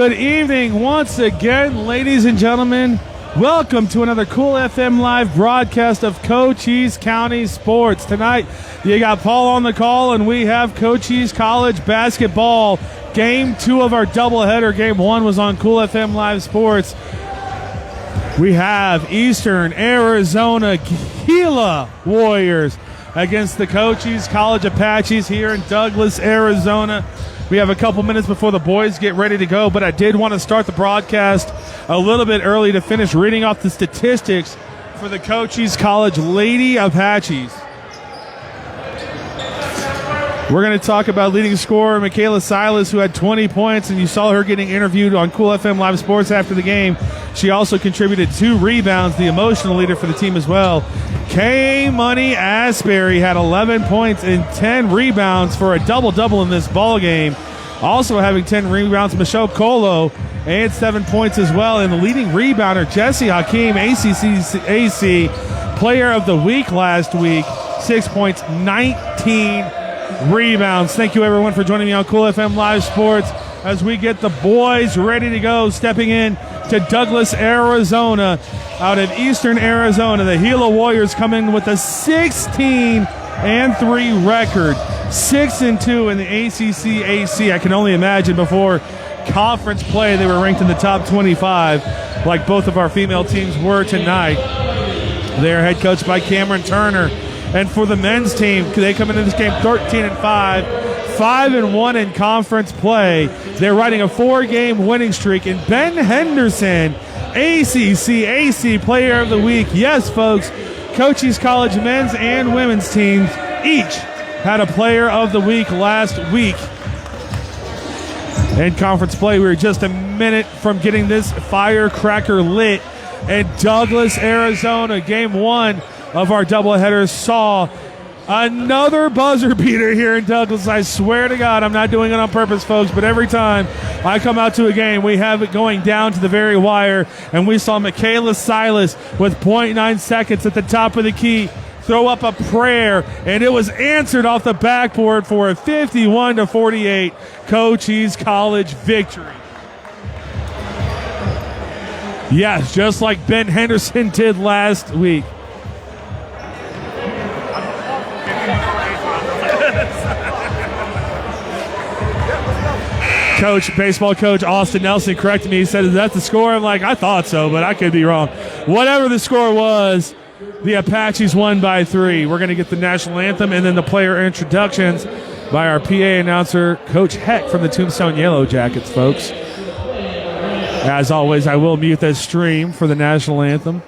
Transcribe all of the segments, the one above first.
Good evening once again, ladies and gentlemen. Welcome to another Cool FM Live broadcast of Cochise County Sports. Tonight, you got Paul on the call, and we have Cochise College basketball. Game 2 of our doubleheader. Game 1 was on Cool FM Live Sports. We have Eastern Arizona GILA Warriors against the Cochise College Apaches here in Douglas, Arizona. We have a couple minutes before the boys get ready to go, but I did want to start the broadcast a little bit early to finish reading off the statistics for the Cochise College Lady Apaches. We're going to talk about leading scorer Michaela Silas, who had 20 points, and you saw her getting interviewed on Cool FM Live Sports after the game. She also contributed 2 rebounds, the emotional leader for the team as well. K-Money Asbury had 11 points and 10 rebounds for a double-double in this ball game. Also having 10 rebounds, Michelle Colo, and 7 points as well. And the leading rebounder, Jessie Hakeem, AC Player of the Week last week, 6 points, 19 rebounds. Thank you, everyone, for joining me on Cool FM Live Sports as we get the boys ready to go. Stepping in to Douglas, Arizona, out of Eastern Arizona, the GILA Warriors come in with a 16-3 record, 6-2 in the ACC. I can only imagine before conference play they were ranked in the top 25, like both of our female teams were tonight. They're head coached by Cameron Turner. And for the men's team, they come into this game 13-5, 5-1 in conference play. They're riding a 4-game winning streak. And Ben Henderson, ACC Player of the Week. Yes, folks, Cochise College men's and women's teams each had a Player of the Week last week. In conference play, we were just a minute from getting this firecracker lit. And Douglas, Arizona, game 1 of our doubleheaders saw another buzzer beater here in Douglas. I swear to God, I'm not doing it on purpose, folks, but every time I come out to a game, we have it going down to the very wire, and we saw Michaela Silas with 0.9 seconds at the top of the key throw up a prayer, and it was answered off the backboard for a 51-48 Cochise College victory. Yes, just like Ben Henderson did last week. Baseball coach Austin Nelson corrected me. He said, "Is that the score?" I'm like, I thought so, but I could be wrong. Whatever the score was, the Apaches won by 3. We're going to get the national anthem and then the player introductions by our PA announcer, Coach Heck from the Tombstone Yellow Jackets, folks. As always, I will mute the stream for the national anthem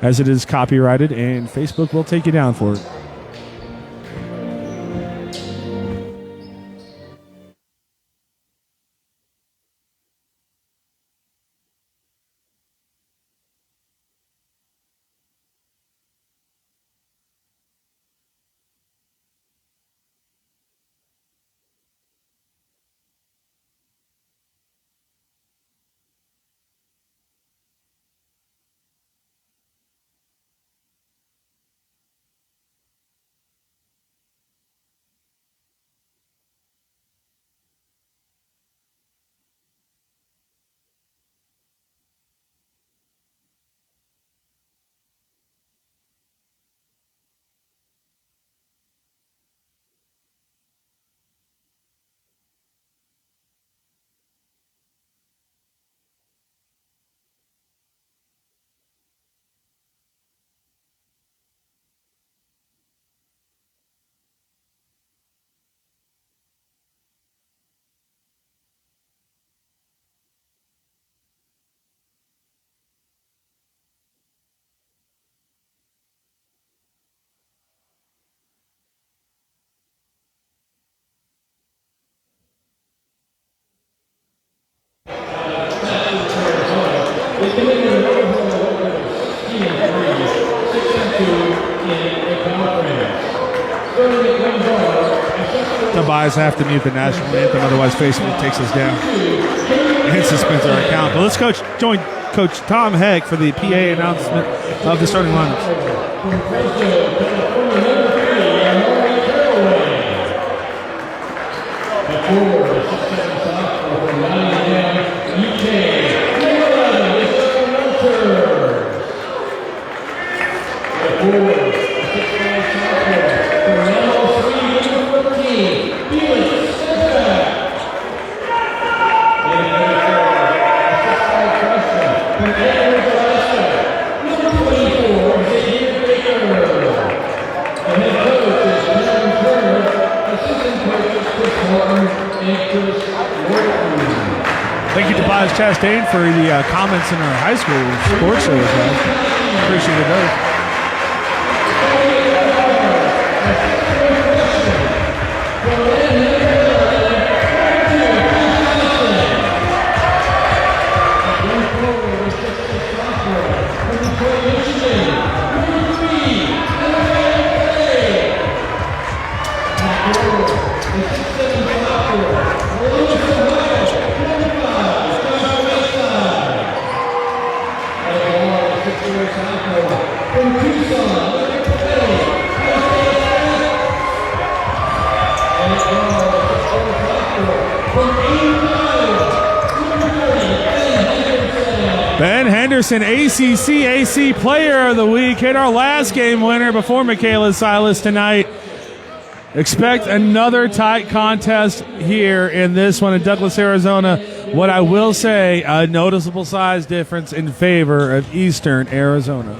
as it is copyrighted, and Facebook will take you down for it. Tobias have to mute the national anthem, otherwise Facebook takes us down and suspends our account. But let's join Coach Tom Heck for the PA announcement of the starting lineups. Thank you to Bias Chastain for the comments in our high school sports show as well. Appreciate those. Ben Henderson, AC Player of the Week, hit our last game winner before Michaela Silas tonight. Expect another tight contest here in this one in Douglas, Arizona. What I will say, a noticeable size difference in favor of Eastern Arizona.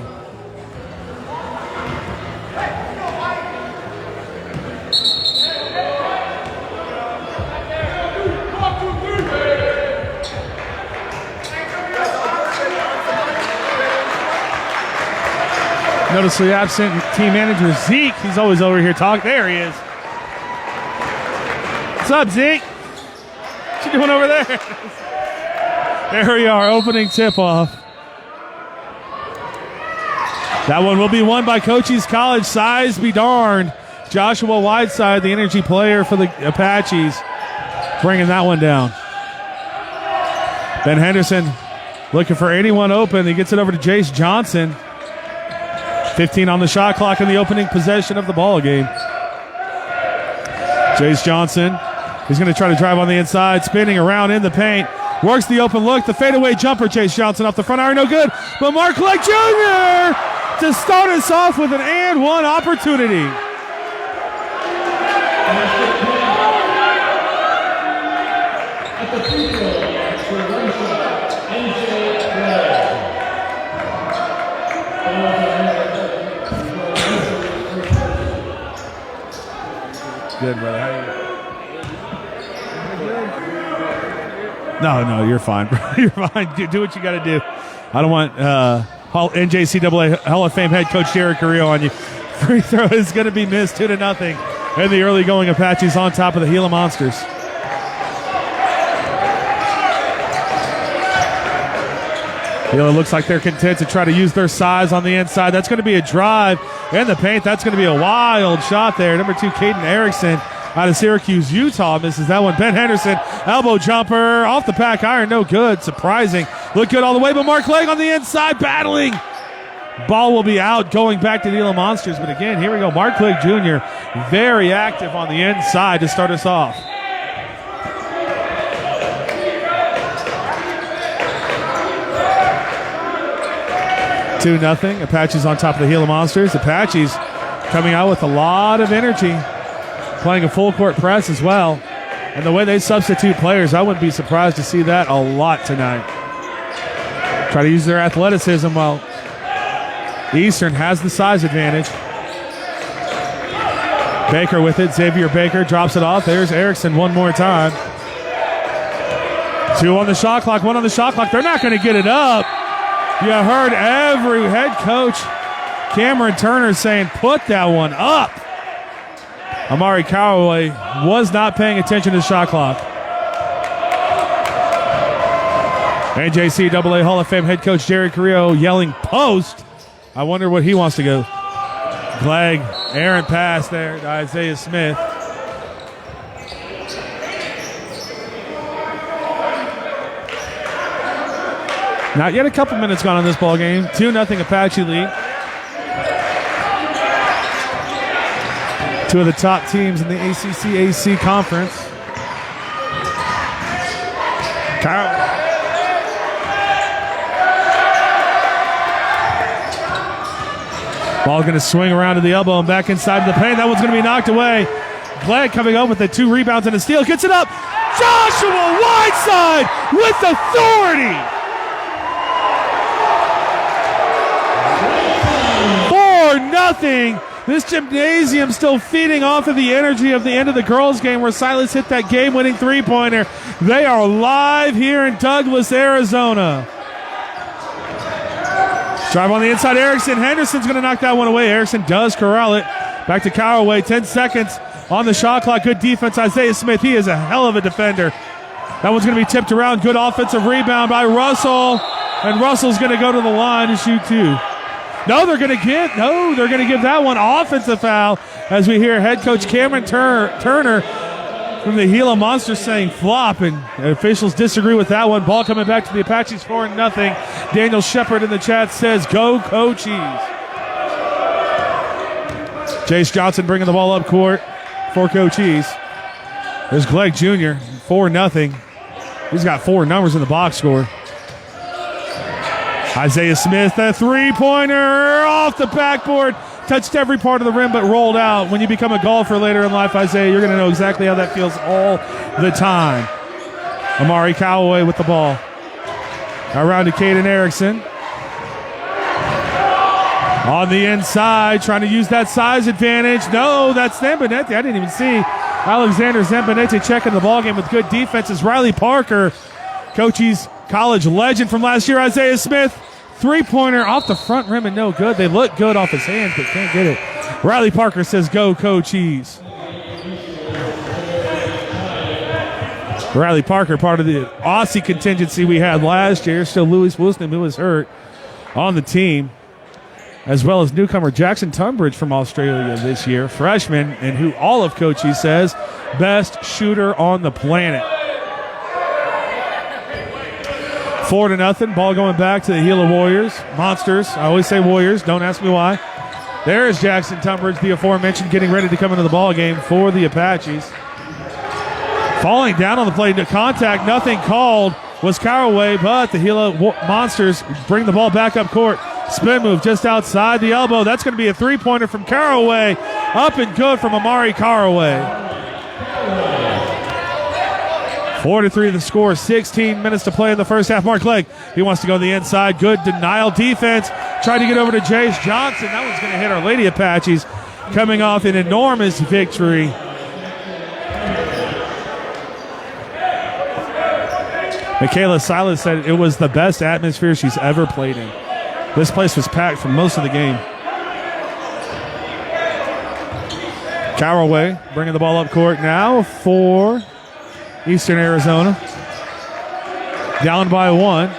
Noticeably absent team manager Zeke. He's always over here talking. There he is. What's up, Zeke? What you doing over there? There we are, opening tip-off. That one will be won by Cochise College. Size be darned. Joshua Whiteside, the energy player for the Apaches, bringing that one down. Ben Henderson looking for anyone open. He gets it over to Jace Johnson. 15 on the shot clock in the opening possession of the ball game. Jace Johnson, he's going to try to drive on the inside, spinning around in the paint. Works the open look, the fadeaway jumper. Jace Johnson off the front iron, no good. But Mark Clegg Jr. to start us off with an and one opportunity. Good, brother. How you? No, you're fine, bro. You're fine. Do what you got to do. I don't want NJCAA Hall of Fame head coach Jerry Carrillo on you. Free throw is going to be missed 2-0. In the early going, Apaches on top of the Gila Monsters. Gila looks like they're content to try to use their size on the inside. That's going to be a drive in the paint. That's going to be a wild shot there. Number 2, Caden Erickson out of Syracuse, Utah, misses that one. Ben Henderson, elbow jumper off the back iron, no good. Surprising. Look good all the way, but Mark Clegg on the inside, battling. Ball will be out, going back to the Gila Monsters. But again, here we go. Mark Clegg Jr. very active on the inside to start us off. Two nothing. Apaches on top of the Gila Monsters. Apaches coming out with a lot of energy, playing a full court press as well. And the way they substitute players, I wouldn't be surprised to see that a lot tonight. Try to use their athleticism while Eastern has the size advantage. Baker with it. Xavier Baker drops it off. There's Erickson one more time. 2 on the shot clock, 1 on the shot clock. They're not going to get it up. You heard every head coach, Cameron Turner, saying, put that one up. Amari Callaway was not paying attention to the shot clock. NJCAA Hall of Fame head coach Jerry Carrillo yelling post. I wonder what he wants to go. Clegg, errant pass there to Isaiah Smith. Not yet a couple minutes gone on this ball game. 2-0 Apache lead. Two of the top teams in the ACC-AC conference. Kyle. Ball going to swing around to the elbow and back inside the paint. That one's going to be knocked away. Clegg coming up with the 2 rebounds and a steal. Gets it up. Joshua Whiteside with authority. 4-0. This gymnasium still feeding off of the energy of the end of the girls' game where Silas hit that game-winning three-pointer. They are live here in Douglas, Arizona. Drive on the inside, Erickson. Henderson's going to knock that one away. Erickson does corral it. Back to Callaway, 10 seconds on the shot clock. Good defense, Isaiah Smith. He is a hell of a defender. That one's going to be tipped around. Good offensive rebound by Russell. And Russell's going to go to the line to shoot two. They're going to give that one offensive foul as we hear head coach Cameron Turner from the Gila Monsters saying flop, and officials disagree with that one. Ball coming back to the Apaches 4-0. Daniel Shepard in the chat says, go Cochise. Jace Johnson bringing the ball up court for Cochise. There's Glegg Jr., 4-0. He's got 4 numbers in the box score. Isaiah Smith, a three-pointer off the backboard. Touched every part of the rim but rolled out. When you become a golfer later in life, Isaiah, you're going to know exactly how that feels all the time. Amari Callaway with the ball. Around to Caden Erickson. On the inside, trying to use that size advantage. No, that's Zambonetti. I didn't even see Alexander Zambonetti checking the ballgame with good defenses. Riley Parker, Cochise College legend from last year. Isaiah Smith, three-pointer off the front rim and no good. They look good off his hands, but can't get it. Riley Parker says, go Cochise. Riley Parker, part of the Aussie contingency we had last year. Still Louis Wilson, who was hurt, on the team, as well as newcomer Jackson Tunbridge from Australia this year, freshman, and who all of Cochise says best shooter on the planet. 4-0. Ball going back to the Gila Warriors. Monsters. I always say Warriors. Don't ask me why. There is Jackson Tunbridge, the aforementioned, getting ready to come into the ball game for the Apaches. Falling down on the play to contact. Nothing called was Caraway, but the Gila Monsters bring the ball back up court. Spin move just outside the elbow. That's going to be a three-pointer from Caraway. Up and good from Amari Caraway. 4-3 the score. 16 minutes to play in the first half. Mark Legg, he wants to go to the inside. Good denial defense. Tried to get over to Jace Johnson. That one's going to hit our Lady Apaches, coming off an enormous victory. Michaela Silas said it was the best atmosphere she's ever played in. This place was packed for most of the game. Caraway bringing the ball up court now for Eastern Arizona. Down by 1.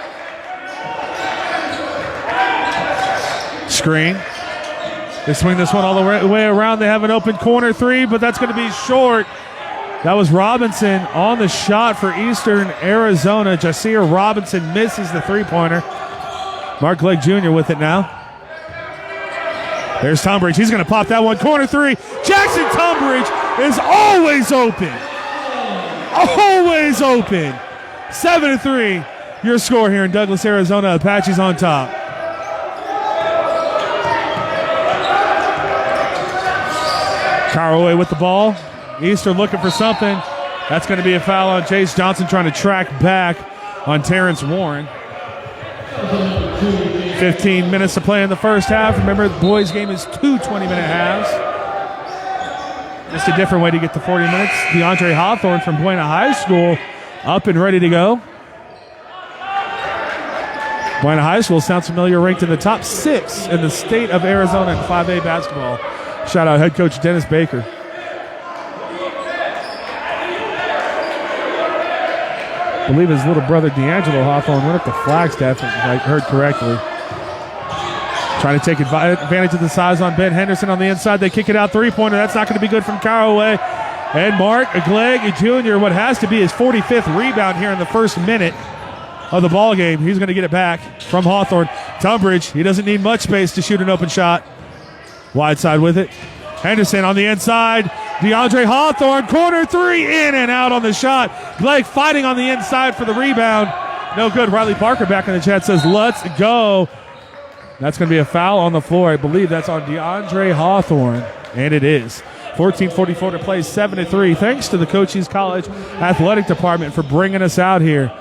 Screen. They swing this one all the way around. They have an open corner three, but that's going to be short. That was Robinson on the shot for Eastern Arizona. Jasir Robinson misses the three-pointer. Mark Legg Jr. with it now. There's Tunbridge. He's going to pop that one. Corner three. Jackson Tunbridge is always open. Always open. 7-3. Your score here in Douglas, Arizona. Apaches on top. Caraway with the ball. Eastern looking for something. That's going to be a foul on Chase Johnson, trying to track back on Terrence Warren. 15 minutes to play in the first half. Remember, the boys' game is 2 20-minute halves. Just a different way to get to 40 minutes. DeAndre Hawthorne from Buena High School up and ready to go. Buena High School sounds familiar, ranked in the top 6 in the state of Arizona in 5A basketball. Shout out head coach Dennis Baker. I believe his little brother D'Angelo Hawthorne went up to Flagstaff, if I heard correctly. Trying to take advantage of the size on Ben Henderson on the inside. They kick it out, three-pointer. That's not going to be good from Caraway. And Mark Glegg Jr., what has to be his 45th rebound here in the first minute of the ball game. He's going to get it back from Hawthorne. Tunbridge, he doesn't need much space to shoot an open shot. Wide side with it. Henderson on the inside. DeAndre Hawthorne, corner three, in and out on the shot. Glegg fighting on the inside for the rebound. No good. Riley Parker back in the chat says, let's go. That's going to be a foul on the floor. I believe that's on DeAndre Hawthorne, and it is. 14:44 to play, 7-3. Thanks to the Cochise College Athletic Department for bringing us out here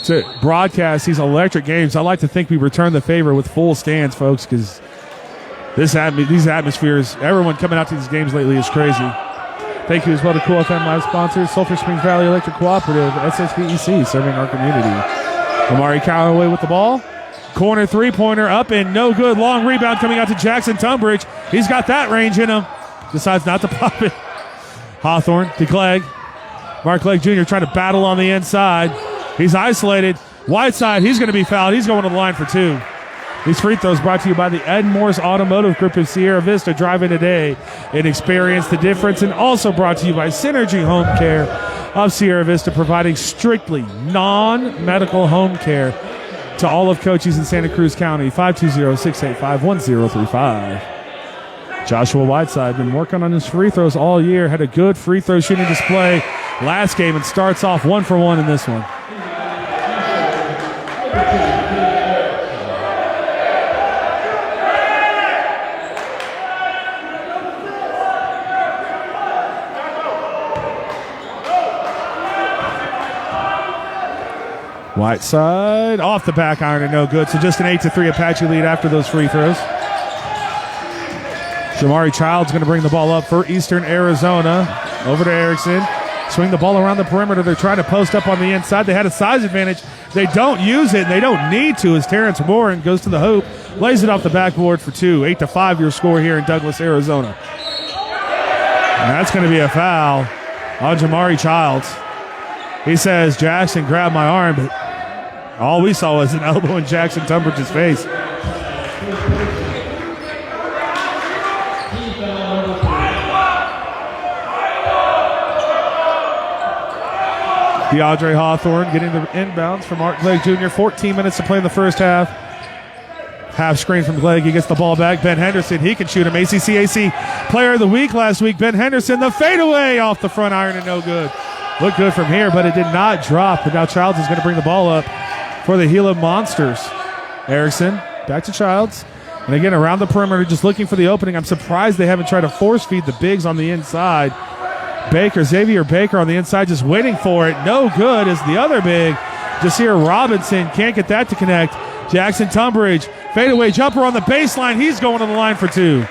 to broadcast these electric games. I like to think we return the favor with full stands, folks, because These atmospheres, everyone coming out to these games lately is crazy. Thank you as well to Cool FM Live sponsors, Sulphur Springs Valley Electric Cooperative, SSVEC, serving our community. Amari Callaway with the ball. Corner three-pointer up and no good. Long rebound coming out to Jackson Tunbridge. He's got that range in him. Decides not to pop it. Hawthorne to Clegg. Mark Clegg Jr. trying to battle on the inside. He's isolated. Whiteside, he's going to be fouled. He's going to the line for two. These free throws brought to you by the Ed Morse Automotive Group of Sierra Vista. Drive in today and experience the difference. And also brought to you by Synergy Home Care of Sierra Vista, providing strictly non-medical home care to all of Cochise and Santa Cruz County. 520-685-1035. Joshua Whiteside been working on his free throws all year. Had a good free throw shooting display last game and starts off 1 for 1 in this one. Whiteside off the back iron and no good. So just an 8-3 Apache lead after those free throws. Jamari Child's going to bring the ball up for Eastern Arizona. Over to Erickson. Swing the ball around the perimeter. They're trying to post up on the inside. They had a size advantage. They don't use it, and they don't need to as Terrence Warren goes to the hoop, lays it off the backboard for two. 8-5 your score here in Douglas, Arizona. And that's going to be a foul on Jamari Childs. He says, Jackson grabbed my arm, but all we saw was an elbow in Jackson Tunbridge's face. DeAndre Hawthorne getting the inbounds from Art Clegg Jr. 14 minutes to play in the first half. Half screen from Clegg. He gets the ball back. Ben Henderson, he can shoot him. ACCAC Player of the Week last week. Ben Henderson, the fadeaway off the front iron and no good. Looked good from here, but it did not drop. But now Childs is going to bring the ball up for the Gila Monsters. Erickson, back to Childs. And again, around the perimeter, just looking for the opening. I'm surprised they haven't tried to force feed the bigs on the inside. Xavier Baker on the inside just waiting for it. No good as the other big, Jasir Robinson, can't get that to connect. Jackson Tunbridge, fadeaway jumper on the baseline. He's going to the line for two.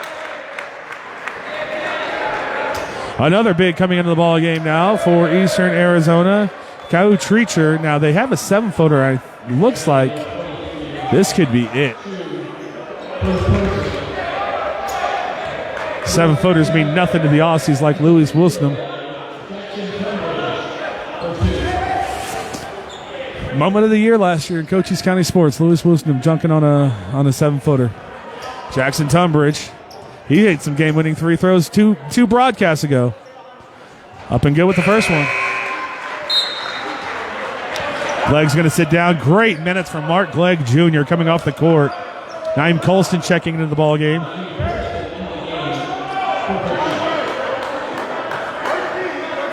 Another big coming into the ball game now for Eastern Arizona. Kau Treacher. Now they have a 7-footer. It looks like this could be it. 7-footers mean nothing to the Aussies like Louis Wilson. Moment of the year last year in Cochise County sports. Louis Wilson junking on a 7-footer. Jackson Tunbridge. He hit some game-winning free throws two broadcasts ago. Up and good with the first one. Clegg's going to sit down. Great minutes from Mark Clegg Jr. coming off the court. Naeem Colston checking into the ball game.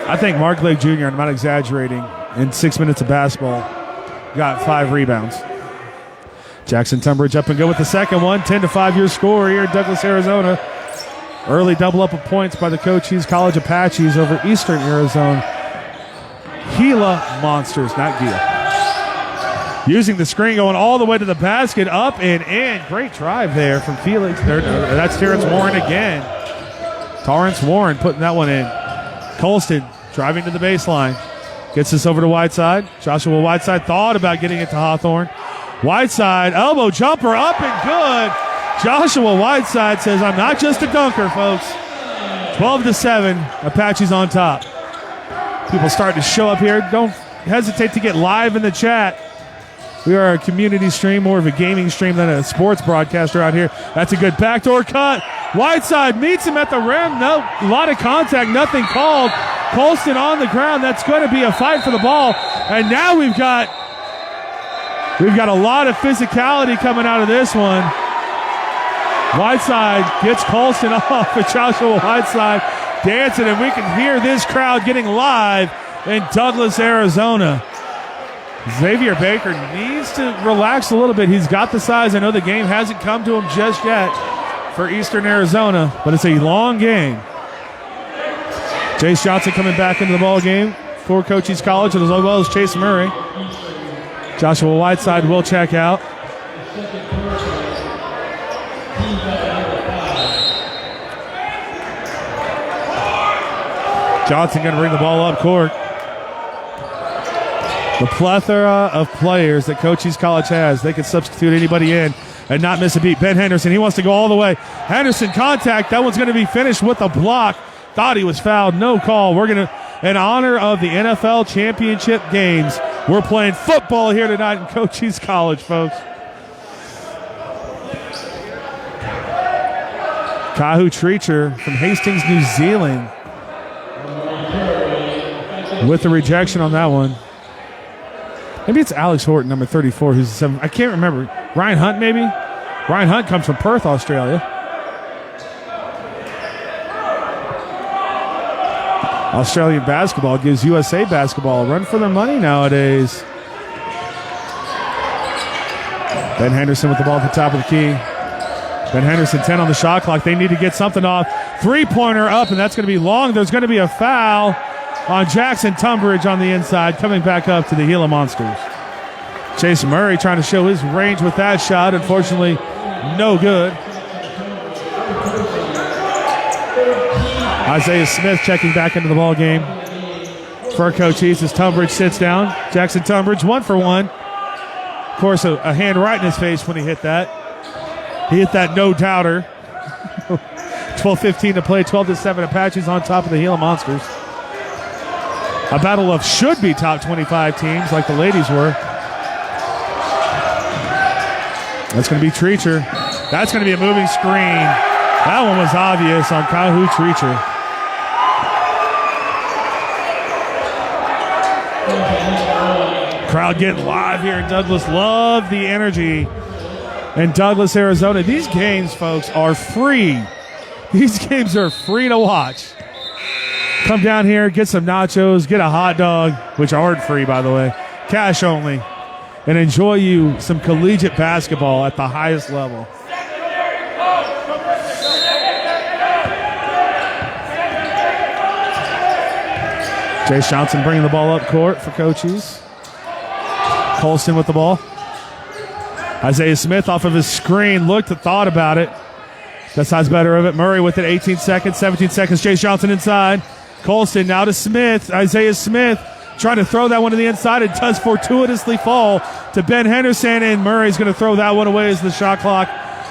I think Mark Clegg Jr., I'm not exaggerating, in 6 minutes of basketball, got 5 rebounds. Jackson Tunbridge up and go with the second one. 10-5 your score here in Douglas, Arizona. Early double up of points by the Cochise College Apaches over Eastern Arizona. Gila Monsters, not Gila. Using the screen, going all the way to the basket, up and in. Great drive there from Felix. That's Terrence Warren again. Torrance Warren putting that one in. Colston driving to the baseline. Gets this over to Whiteside. Joshua Whiteside thought about getting it to Hawthorne. Whiteside, elbow jumper, up and good. Joshua Whiteside says, I'm not just a dunker, folks. 12-7, Apaches on top. People starting to show up here. Don't hesitate to get live in the chat. We are a community stream, more of a gaming stream than a sports broadcaster out here. That's a good backdoor cut. Whiteside meets him at the rim. No, a lot of contact, nothing called. Colston on the ground. That's going to be a fight for the ball. And now we've got a lot of physicality coming out of this one. Whiteside gets Colston off with Joshua Whiteside dancing, and we can hear this crowd getting live in Douglas, Arizona. Xavier Baker needs to relax a little bit. He's got the size. I know the game hasn't come to him just yet for Eastern Arizona, but it's a long game. Chase Johnson coming back into the ball game for Cochise College, as well as Chase Murray. Joshua Whiteside will check out. Johnson going to bring the ball up court. The plethora of players that Cochise College has, they can substitute anybody in and not miss a beat. Ben Henderson, he wants to go all the way. Henderson contact. That one's going to be finished with a block. Thought he was fouled. No call. We're going to, in honor of the NFL championship games, we're playing football here tonight in Cochise College, folks. Kahu Treacher from Hastings, New Zealand, with the rejection on that one. Maybe it's Alex Horton, number 34, who's 7. I can't remember. Ryan Hunt, maybe? Ryan Hunt comes from Perth, Australia. Australian basketball gives USA basketball a run for their money nowadays. Ben Henderson with the ball at the top of the key. Ben Henderson, 10 on the shot clock. They need to get something off. Three-pointer up, and that's going to be long. There's going to be a foul on Jackson Tunbridge on the inside, coming back up to the Gila Monsters. Chase Murray trying to show his range with that shot. Unfortunately, no good. Isaiah Smith checking back into the ball game for Cochise as Tunbridge sits down. Jackson Tunbridge, 1 for 1. Of course, a hand right in his face when he hit that. He hit that no-doubter. 12:15 to play, 12-7 Apaches on top of the Gila Monsters. A battle of should-be top 25 teams like the ladies were. That's going to be Treacher. That's going to be a moving screen. That one was obvious on Kahu Treacher. Crowd getting live here in Douglas. Love the energy in Douglas, Arizona. These games, folks, are free. These games are free to watch. Come down here, get some nachos, get a hot dog, which aren't free, by the way, cash only, and enjoy you some collegiate basketball at the highest level. Jace Johnson bringing the ball up court for Cochise. Colston with the ball. Isaiah Smith off of his screen, looked and thought about it. Decides better of it. Murray with it, 18 seconds, 17 seconds. Jace Johnson inside. Colston now to Smith. Isaiah Smith trying to throw that one to the inside. It does fortuitously fall to Ben Henderson, and Murray's going to throw that one away as the shot clock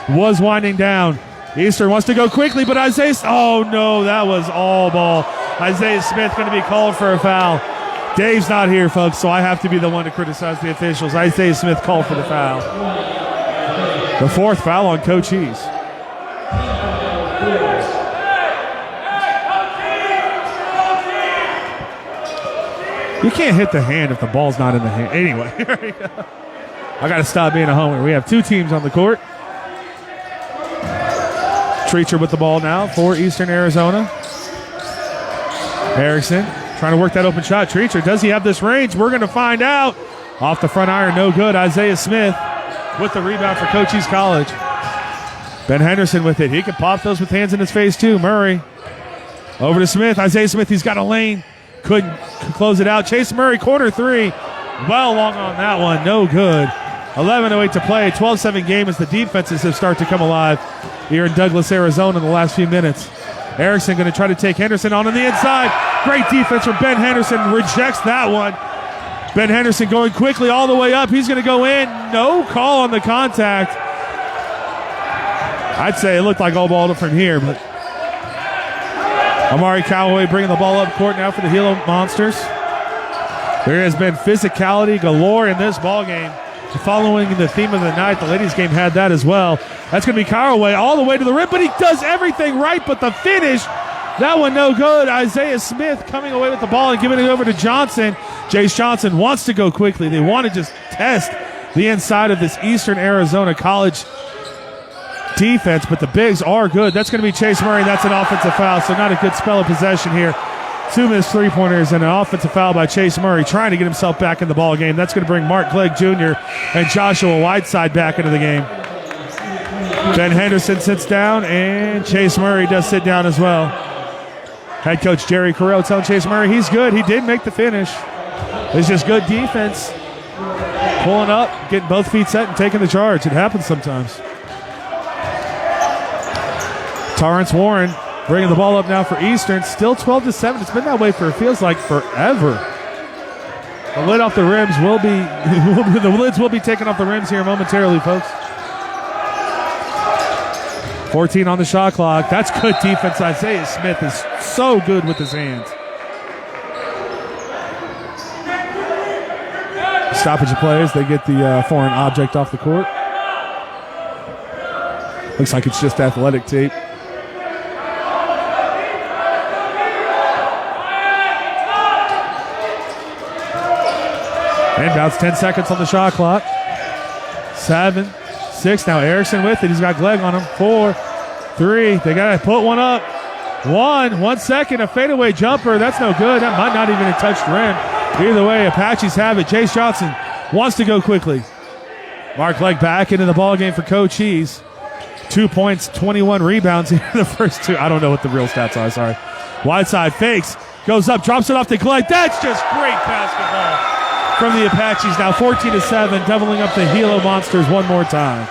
was winding down. Eastern wants to go quickly, but Isaiah, oh no, that was all ball. Isaiah Smith going to be called for a foul. Dave's not here, folks, so I have to be the one to criticize the officials. Isaiah Smith called for the foul. The fourth foul on Cochise. You can't hit the hand if the ball's not in the hand. Anyway, here we go. I got to stop being a homer. We have two teams on the court. Treacher with the ball now for Eastern Arizona. Erickson trying to work that open shot. Treacher, does he have this range? We're going to find out. Off the front iron, no good. Isaiah Smith with the rebound for Cochise College. Ben Henderson with it. He can pop those with hands in his face too. Murray over to Smith. Isaiah Smith, he's got a lane. Couldn't close it out. Chase Murray, corner three. Well long on that one. No good. 11:08 to play. 12-7 game as the defenses have started to come alive here in Douglas, Arizona in the last few minutes. Erickson going to try to take Henderson on the inside. Great defense from Ben Henderson. Rejects that one. Ben Henderson going quickly all the way up. He's going to go in. No call on the contact. I'd say it looked like all ball from here, but Amari Callaway bringing the ball up court now for the Gila Monsters. There has been physicality galore in this ball game. Following the theme of the night, the ladies' game had that as well. That's going to be Callaway all the way to the rim, but he does everything right, but the finish, that one no good. Isaiah Smith coming away with the ball and giving it over to Johnson. Jace Johnson wants to go quickly. They want to just test the inside of this Eastern Arizona College defense, but the bigs are good. That's going to be Chase Murray. That's an offensive foul, so not a good spell of possession here. Two missed three-pointers and an offensive foul by Chase Murray trying to get himself back in the ball game. That's going to bring Mark Clegg Jr. and Joshua Whiteside back into the game. Ben Henderson sits down, and Chase Murray does sit down as well. Head coach Jerry Carell telling Chase Murray he's good. He did make the finish. It's just good defense. Pulling up, getting both feet set, and taking the charge. It happens sometimes. Torrance Warren Bringing the ball up now for Eastern. Still 12-7. It's been that way for, it feels like, forever. The lid off the rims will be, the lids will be taken off the rims here momentarily, folks. 14 on the shot clock. That's good defense. Isaiah Smith is so good with his hands. Stoppage of plays. They get the foreign object off the court. Looks like it's just athletic tape. Inbounds, 10 seconds on the shot clock. 7, 6. Now Erickson with it. He's got Glegg on him. 4, 3. They got to put one up. 1 second. A fadeaway jumper. That's no good. That might not even have touched rim. Either way, Apaches have it. Jace Johnson wants to go quickly. Mark Glegg back into the ballgame for Cochise. 2 points, 21 rebounds in the first 2. I don't know what the real stats are. Sorry. Wide side fakes. Goes up. Drops it off to Glegg. That's just great basketball from the Apaches. Now 14-7, doubling up the GILA Monsters one more time.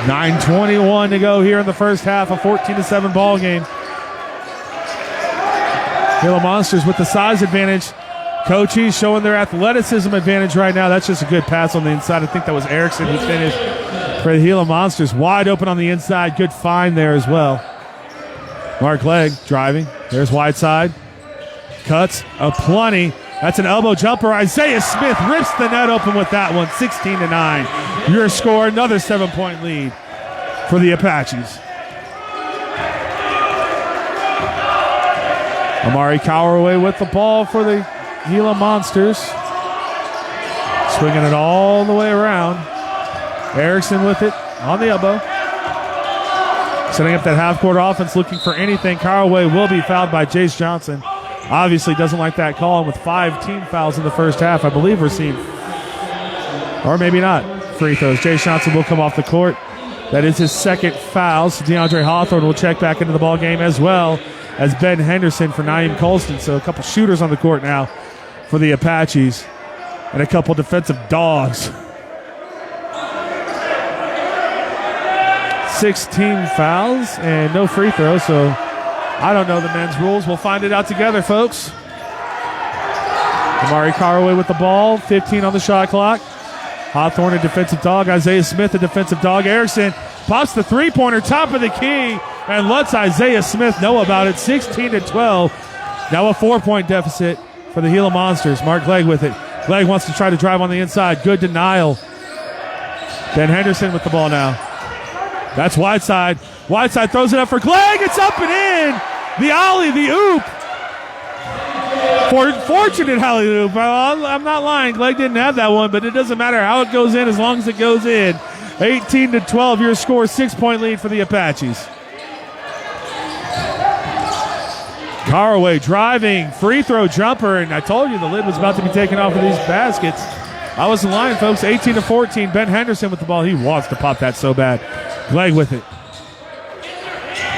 9:21 to go here in the first half. A 14-7 ball game. GILA Monsters with the size advantage. Cochise showing their athleticism advantage right now. That's just a good pass on the inside. I think that was Erickson who finished for the GILA Monsters. Wide open on the inside. Good find there as well. Mark Glegg driving. There's Whiteside. Cuts a plenty. That's an elbow jumper. Isaiah Smith rips the net open with that one. 16-9. Your score, another 7-point lead for the Apaches. Amari Cowraway with the ball for the GILA Monsters. Swinging it all the way around. Erickson with it on the elbow. Setting up that half-court offense, looking for anything. Cowraway will be fouled by Jace Johnson. Obviously doesn't like that call, and with 5 team fouls in the first half, I believe we're seeing, or maybe not, free throws. Jace Johnson will come off the court. That is his second foul. So DeAndre Hawthorne will check back into the ball game, as well as Ben Henderson for Naeem Colston. So a couple shooters on the court now for the Apaches, and a couple defensive dogs. 16 fouls and no free throws, so I don't know the men's rules. We'll find it out together, folks. Amari Caraway with the ball, 15 on the shot clock. Hawthorne, a defensive dog. Isaiah Smith, a defensive dog. Erickson pops the three-pointer, top of the key, and lets Isaiah Smith know about it. 16-12. Now a 4-point deficit for the GILA Monsters. Mark Glegg with it. Glegg wants to try to drive on the inside. Good denial. Ben Henderson with the ball now. That's Whiteside. Whiteside throws it up for Glegg. It's up and in. The alley, the oop. Fortunate alley-oop. I'm not lying. Glegg didn't have that one, but it doesn't matter how it goes in as long as it goes in. 18-12, your score, 6-point lead for the Apaches. Caraway driving, free throw jumper, and I told you the lid was about to be taken off of these baskets. I wasn't lying, folks. 18-14, Ben Henderson with the ball. He wants to pop that so bad. Glegg with it.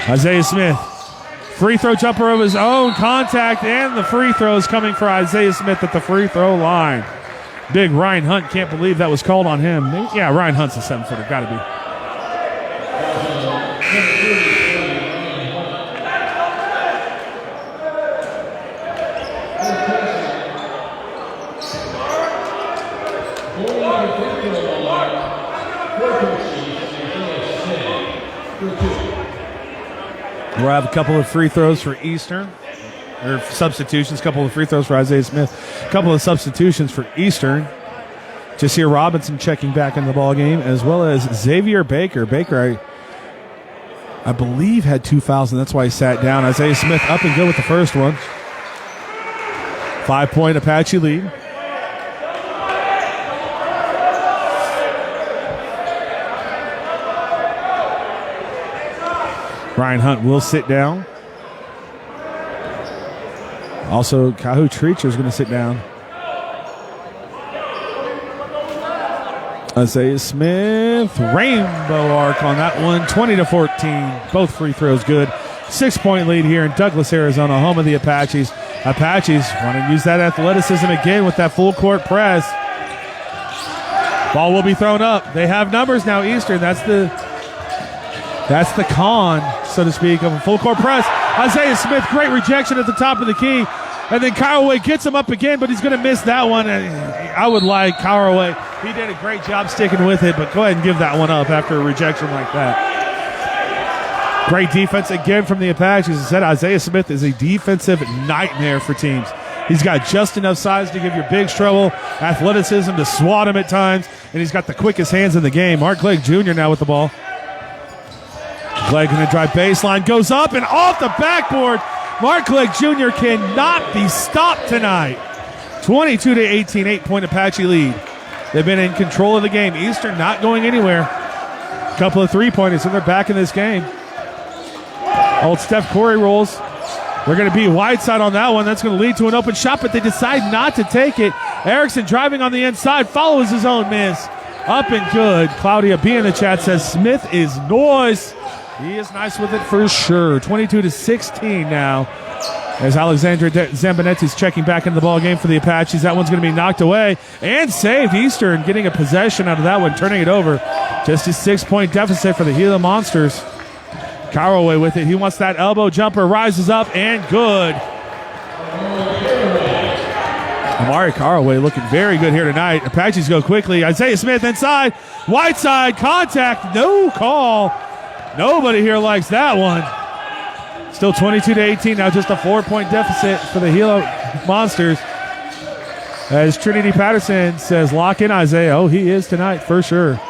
Isaiah Smith. Free throw jumper of his own, contact, and the free throws coming for Isaiah Smith at the free throw line. Big Ryan Hunt, can't believe that was called on him. Yeah, Ryan Hunt's a 7-footer, gotta be. We'll have a couple of free throws for Eastern, or substitutions, a couple of free throws for Isaiah Smith, a couple of substitutions for Eastern. Jasir Robinson checking back in the ball game, as well as Xavier Baker. Baker, I believe, had 2 fouls, and that's why he sat down. Isaiah Smith up and good with the first one. 5-point Apache lead. Ryan Hunt will sit down. Also, Kahu Treacher is going to sit down. Isaiah Smith, rainbow arc on that one, 20-14. Both free throws good. 6-point lead here in Douglas, Arizona, home of the Apaches. Apaches want to use that athleticism again with that full court press. Ball will be thrown up. They have numbers now, Eastern. That's That's the con, so to speak, of a full court press. Isaiah Smith, great rejection at the top of the key. And then Caraway gets him up again, but he's going to miss that one. I would like Caraway. He did a great job sticking with it, but go ahead and give that one up after a rejection like that. Great defense again from the Apaches. As I said, Isaiah Smith is a defensive nightmare for teams. He's got just enough size to give you big trouble, athleticism to swat him at times, and he's got the quickest hands in the game. Mark Clegg Jr. now with the ball. Clegg going to drive baseline, goes up and off the backboard. Mark Clegg Jr. cannot be stopped tonight. 22-18, 8-point Apache lead. They've been in control of the game. Eastern not going anywhere. A couple of three-pointers, and they're back in this game. Old Steph Curry rolls. They're going to beat Whiteside on that one. That's going to lead to an open shot, but they decide not to take it. Erickson driving on the inside, follows his own miss. Up and good. Claudia B in the chat says Smith is nice. He is nice with it for sure. 22-16 now. As Alexandra Zambonetti is checking back into the ball game for the Apaches. That one's going to be knocked away and saved. Eastern getting a possession out of that one, turning it over. Just a 6-point deficit for the Gila Monsters. Caraway with it. He wants that elbow jumper. Rises up and good. Amari Caraway looking very good here tonight. Apaches go quickly. Isaiah Smith inside. Whiteside contact. No call. Nobody here likes that one. Still 22-18. Now just a 4-point deficit for the Gila Monsters. As Trinity Patterson says, lock in Isaiah. Oh, he is tonight for sure.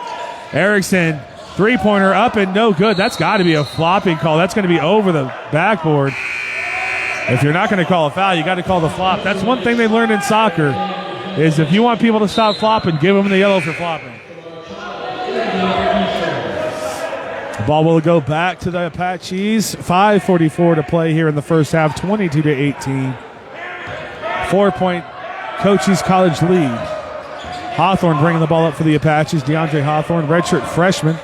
Erickson, three-pointer up and no good. That's got to be a flopping call. That's going to be over the backboard. If you're not going to call a foul, you got to call the flop. That's one thing they learned in soccer, is if you want people to stop flopping, give them the yellow for flopping. The ball will go back to the Apaches. 5:44 to play here in the first half, 22-18. 4-point Cochise College lead. Hawthorne bringing the ball up for the Apaches. DeAndre Hawthorne, redshirt freshman.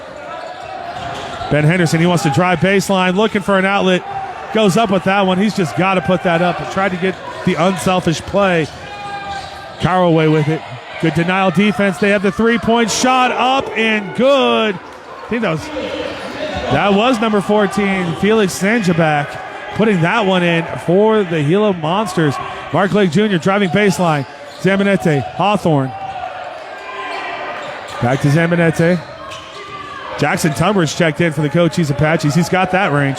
Ben Henderson, he wants to drive baseline, looking for an outlet. Goes up with that one. He's just got to put that up and try to get the unselfish play. Caraway with it. Good denial defense. They have the three-point shot up and good. I think that was number 14, Felix Sanjabak, putting that one in for the Gila Monsters. Mark Lake Jr. driving baseline. Zambonete, Hawthorne. Back to Zambonete. Jackson Tunbridge checked in for the Cochise Apaches. He's got that range.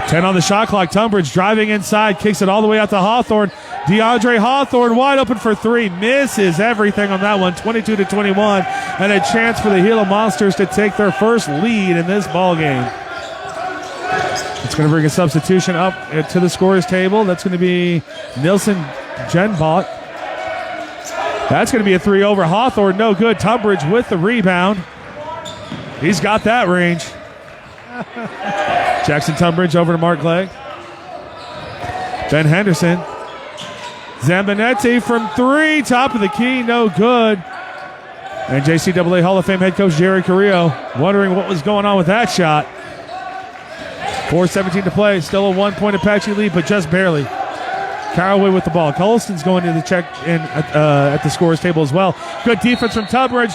10 on the shot clock. Tunbridge driving inside, kicks it all the way out to Hawthorne. DeAndre Hawthorne wide open for three. Misses everything on that one, 22-21. And a chance for the Gila Monsters to take their first lead in this ball game. It's going to bring a substitution up to the scorer's table. That's going to be Nilsson Genbot. That's going to be a three over Hawthorne. No good. Tunbridge with the rebound. He's got that range. Jackson Tunbridge over to Mark Clegg. Ben Henderson. Zambonetti from three. Top of the key. No good. And JCAA Hall of Fame head coach Jerry Carrillo wondering what was going on with that shot. 4:17 to play. Still a 1-point Apache lead, but just barely. Caraway with the ball. Colston's going to the check in at the scorer's table as well. Good defense from Tunbridge.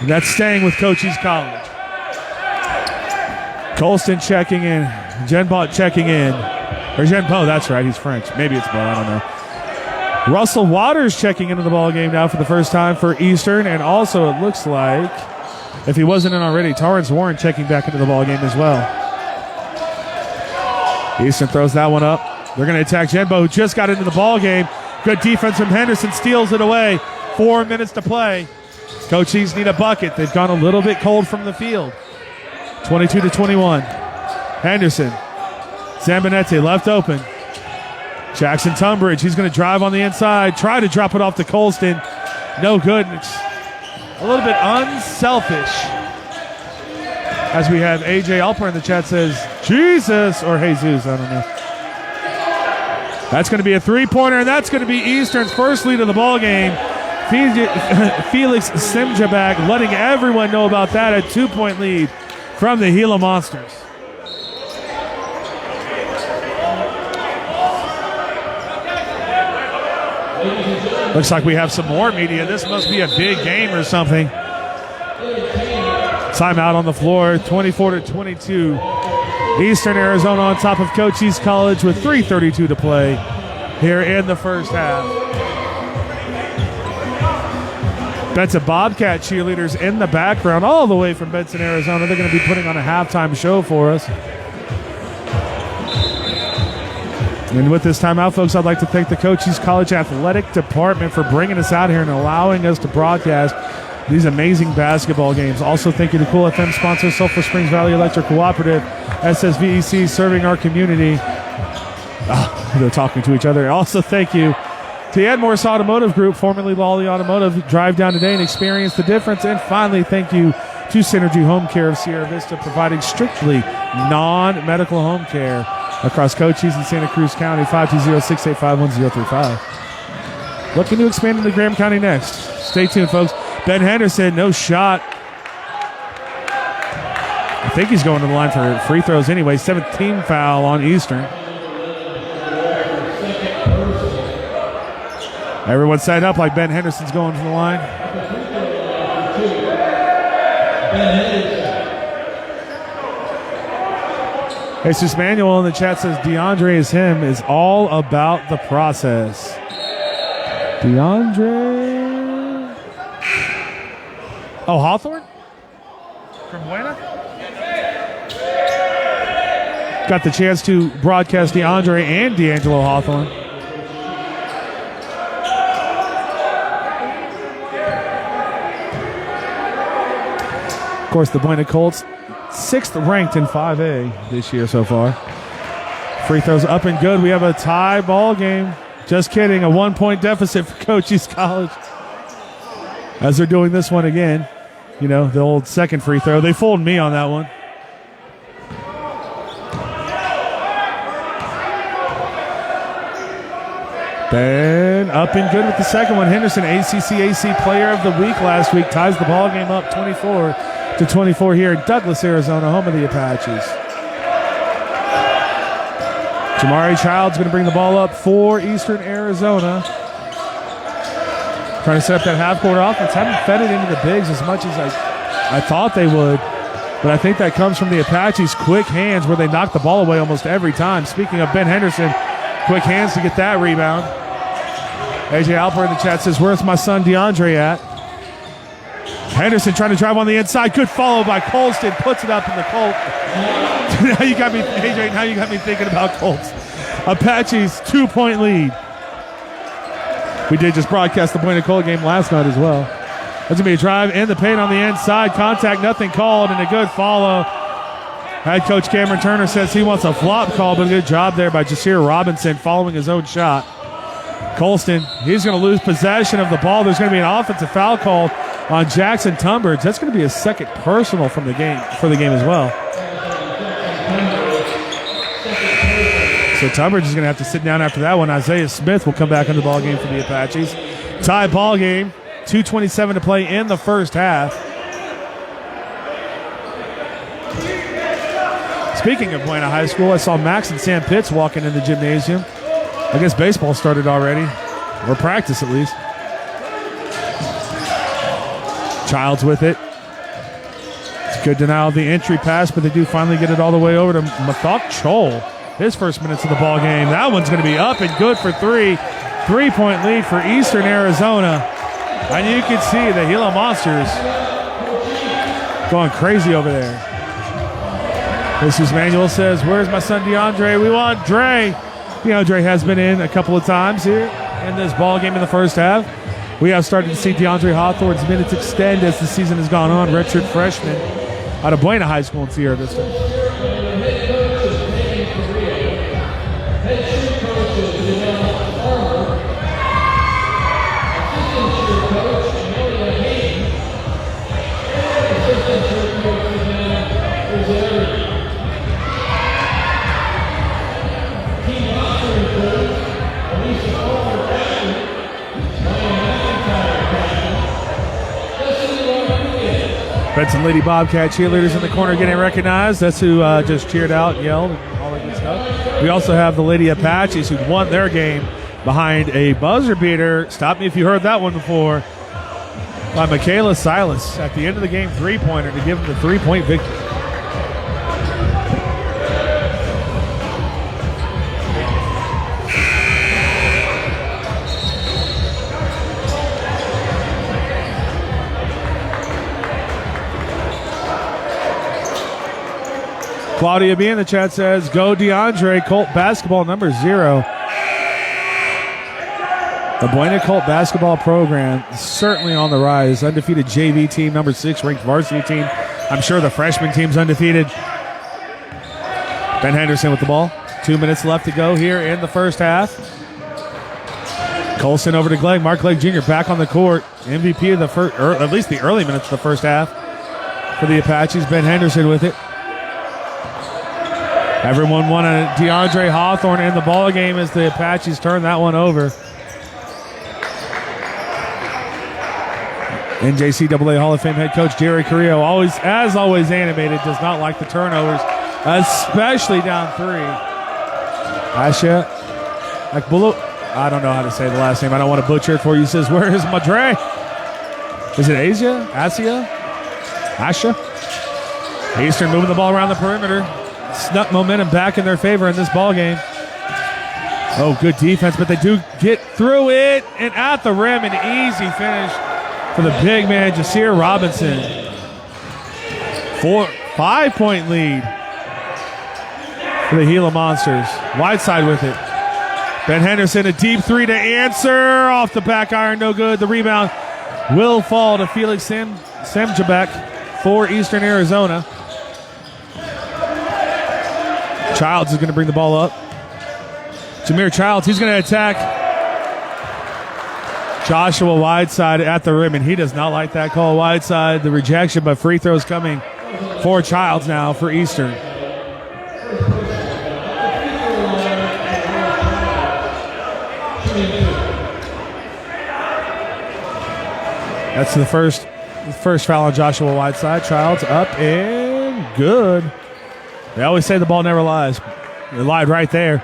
And that's staying with Cochise College. Colston checking in. Genbot checking in. Or Genbo, that's right. He's French. Maybe it's Bo. I don't know. Russell Waters checking into the ball game now for the first time for Eastern. And also it looks like, if he wasn't in already, Torrance Warren checking back into the ball game as well. Eastern throws that one up. They're going to attack Genbo, who just got into the ball game. Good defense from Henderson. Steals it away. 4 minutes to play. Cochise need a bucket. They've gone a little bit cold from the field. 22-21. Henderson. Zambonetti left open. Jackson Tunbridge. He's going to drive on the inside. Try to drop it off to Colston. No good. It's a little bit unselfish. As we have AJ Alper in the chat says, Jesus, or Jesus, I don't know. That's going to be a three-pointer, and that's going to be Eastern's first lead of the ball game. Felix Simjabak letting everyone know about that. A 2-point lead from the Gila Monsters. Looks like we have some more media. This must be a big game or something. Timeout on the floor, 24-22. Eastern Arizona on top of Cochise College with 3:32 to play here in the first half. Benson Bobcat cheerleaders in the background, all the way from Benson, Arizona. They're going to be putting on a halftime show for us. And with this timeout, folks, I'd like to thank the Cochise College Athletic Department for bringing us out here and allowing us to broadcast these amazing basketball games. Also, thank you to Cool FM sponsor, Sulphur Springs Valley Electric Cooperative, SSVEC, serving our community. They're talking to each other. Also, thank you to Morse Automotive Group, formerly Lawley Automotive. Drive down today and experience the difference. And finally, thank you to Synergy Home Care of Sierra Vista, providing strictly non-medical home care across Cochise and Santa Cruz County, 520-685-1035. Looking to expand into Graham County next. Stay tuned, folks. Ben Henderson, no shot. I think he's going to the line for free throws anyway. 17 foul on Eastern. Everyone set up like Ben Henderson's going to the line. Jesus Manuel in the chat says DeAndre is him, is all about the process. DeAndre. Oh, Hawthorne? From Buena? Got the chance to broadcast DeAndre and D'Angelo Hawthorne. Of course, the Buena Colts, 6th ranked in 5A this year so far. Free throws up and good. We have a tie ball game. Just kidding. A 1-point deficit for Cochise College. As they're doing this one again. You know, the old second free throw. They fooled me on that one. Ben up and good with the second one. Henderson, ACC Player of the Week last week, ties the ball game up 24-24 here in Douglas, Arizona, home of the Apaches. Jamari Child's going to bring the ball up for Eastern Arizona. Trying to set up that half-court offense. Haven't fed it into the bigs as much as I thought they would. But I think that comes from the Apaches' quick hands where they knock the ball away almost every time. Speaking of Ben Henderson, quick hands to get that rebound. AJ Alper in the chat says, where's my son DeAndre at? Henderson trying to drive on the inside. Good follow by Colston. Puts it up in the Colt. Now you got me, AJ, now you got me thinking about Colts. Apaches 2-point lead. We did just broadcast the Buena Colt game last night as well. That's going to be a drive in the paint on the inside. Contact, nothing called, and a good follow. Head coach Cameron Turner says he wants a flop call, but a good job there by Jasir Robinson following his own shot. Colston, he's going to lose possession of the ball. There's going to be an offensive foul called on Jackson Tumbridge. That's going to be a second personal from the game for the game as well. So Tumbridge is going to have to sit down after that one. Isaiah Smith will come back into the ball game for the Apaches. Tie ball game. 2:27 to play in the first half. Speaking of Buena High School, I saw Max and Sam Pitts walking in the gymnasium. I guess baseball started already, or practice at least. Childs with it. It's good denial of the entry pass, but they do finally get it all the way over to Mathok Chol. His first minutes of the ball game. That one's going to be up and good for three. 3-point lead for Eastern Arizona. And you can see the Gila Monsters going crazy over there. Jesus Manuel says, where's my son DeAndre? We want Dre. DeAndre has been in a couple of times here in this ball game in the first half. We have started to see DeAndre Hawthorne's minutes extend as the season has gone on. Redshirt freshman out of Buena High School in Sierra Vista. Benson Lady Bobcat cheerleaders in the corner getting recognized. That's who just cheered out and yelled and all that good stuff. We also have the Lady Apaches who won their game behind a buzzer beater. Stop me if you heard that one before. by Michaela Silas at the end of the game, three-pointer to give them the 3-point victory. Claudia B in the chat says, go DeAndre, Colt basketball number 0. The Buena Colt basketball program is certainly on the rise. Undefeated JV team, number 6 ranked varsity team. I'm sure the freshman team's undefeated. Ben Henderson with the ball. 2 minutes left to go here in the first half. Colson over to Glegg. Mark Glegg Jr. back on the court. MVP of the first, or at least the early minutes of the first half for the Apaches. Ben Henderson with it. Everyone wanted DeAndre Hawthorne in the ball game as the Apaches turn that one over. NJCAA Hall of Fame head coach Jerry Carrillo, always animated, does not like the turnovers, especially down 3. Asha Akbulu, I don't know how to say the last name. I don't want to butcher it for you. He says, where is Madre? Is it Asia? Asha? Eastern moving the ball around the perimeter. Snuck momentum back in their favor in this ball game. Oh, good defense, but they do get through it and at the rim, an easy finish for the big man, Jasir Robinson. 5-point lead for the Gila Monsters. Whiteside with it. Ben Henderson, a deep 3 to answer. Off the back iron, no good. The rebound will fall to Felix Semjabek for Eastern Arizona. Childs is going to bring the ball up. Jameer Childs, he's going to attack Joshua Whiteside at the rim, and he does not like that call. Whiteside, the rejection, but free throws coming for Childs now for Eastern. That's the first foul on Joshua Whiteside. Childs up and good. They always say the ball never lies. It lied right there.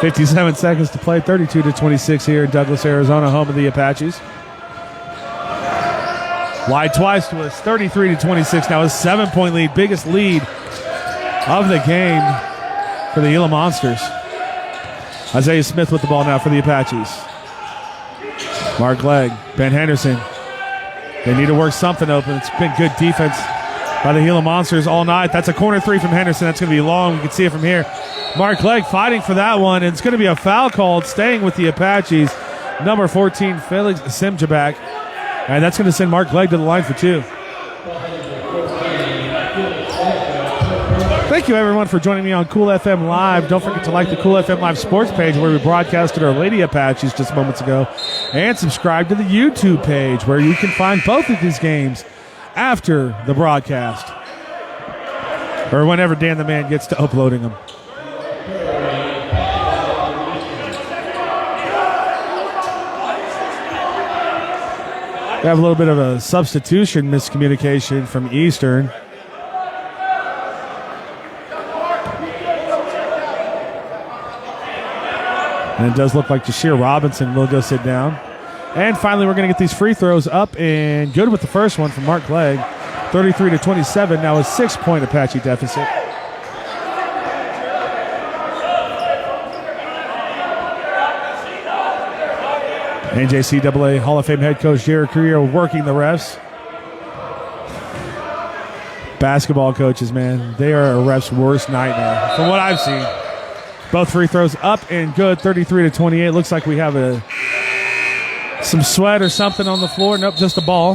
57 seconds to play, 32-26 here in Douglas, Arizona, home of the Apaches. Lied twice to us, 33-26. Now a 7-point lead, biggest lead of the game for the Gila Monsters. Isaiah Smith with the ball now for the Apaches. Mark Glegg, Ben Henderson. They need to work something open. It's been good defense by the Gila Monsters all night. That's a corner 3 from Henderson. That's going to be long. You can see it from here. Mark Glegg fighting for that one. And it's going to be a foul called, staying with the Apaches. Number 14, Felix Semjabek. And that's going to send Mark Glegg to the line for 2. Thank you, everyone, for joining me on Cool FM Live. Don't forget to like the Cool FM Live sports page where we broadcasted our Lady Apaches just moments ago. And subscribe to the YouTube page where you can find both of these games after the broadcast, or whenever Dan the Man gets to uploading them. We have a little bit of a substitution miscommunication from Eastern. And it does look like Jasir Robinson will go sit down. And finally, we're going to get these free throws up and good with the first one from Mark Glegg. 33-27, now a 6-point Apache deficit. NJCAA Hall of Fame head coach Jerry Carrillo working the refs. Basketball coaches, man, they are a ref's worst nightmare from what I've seen. Both free throws up and good, 33-28. Looks like we have some sweat or something on the floor. Nope, just a ball.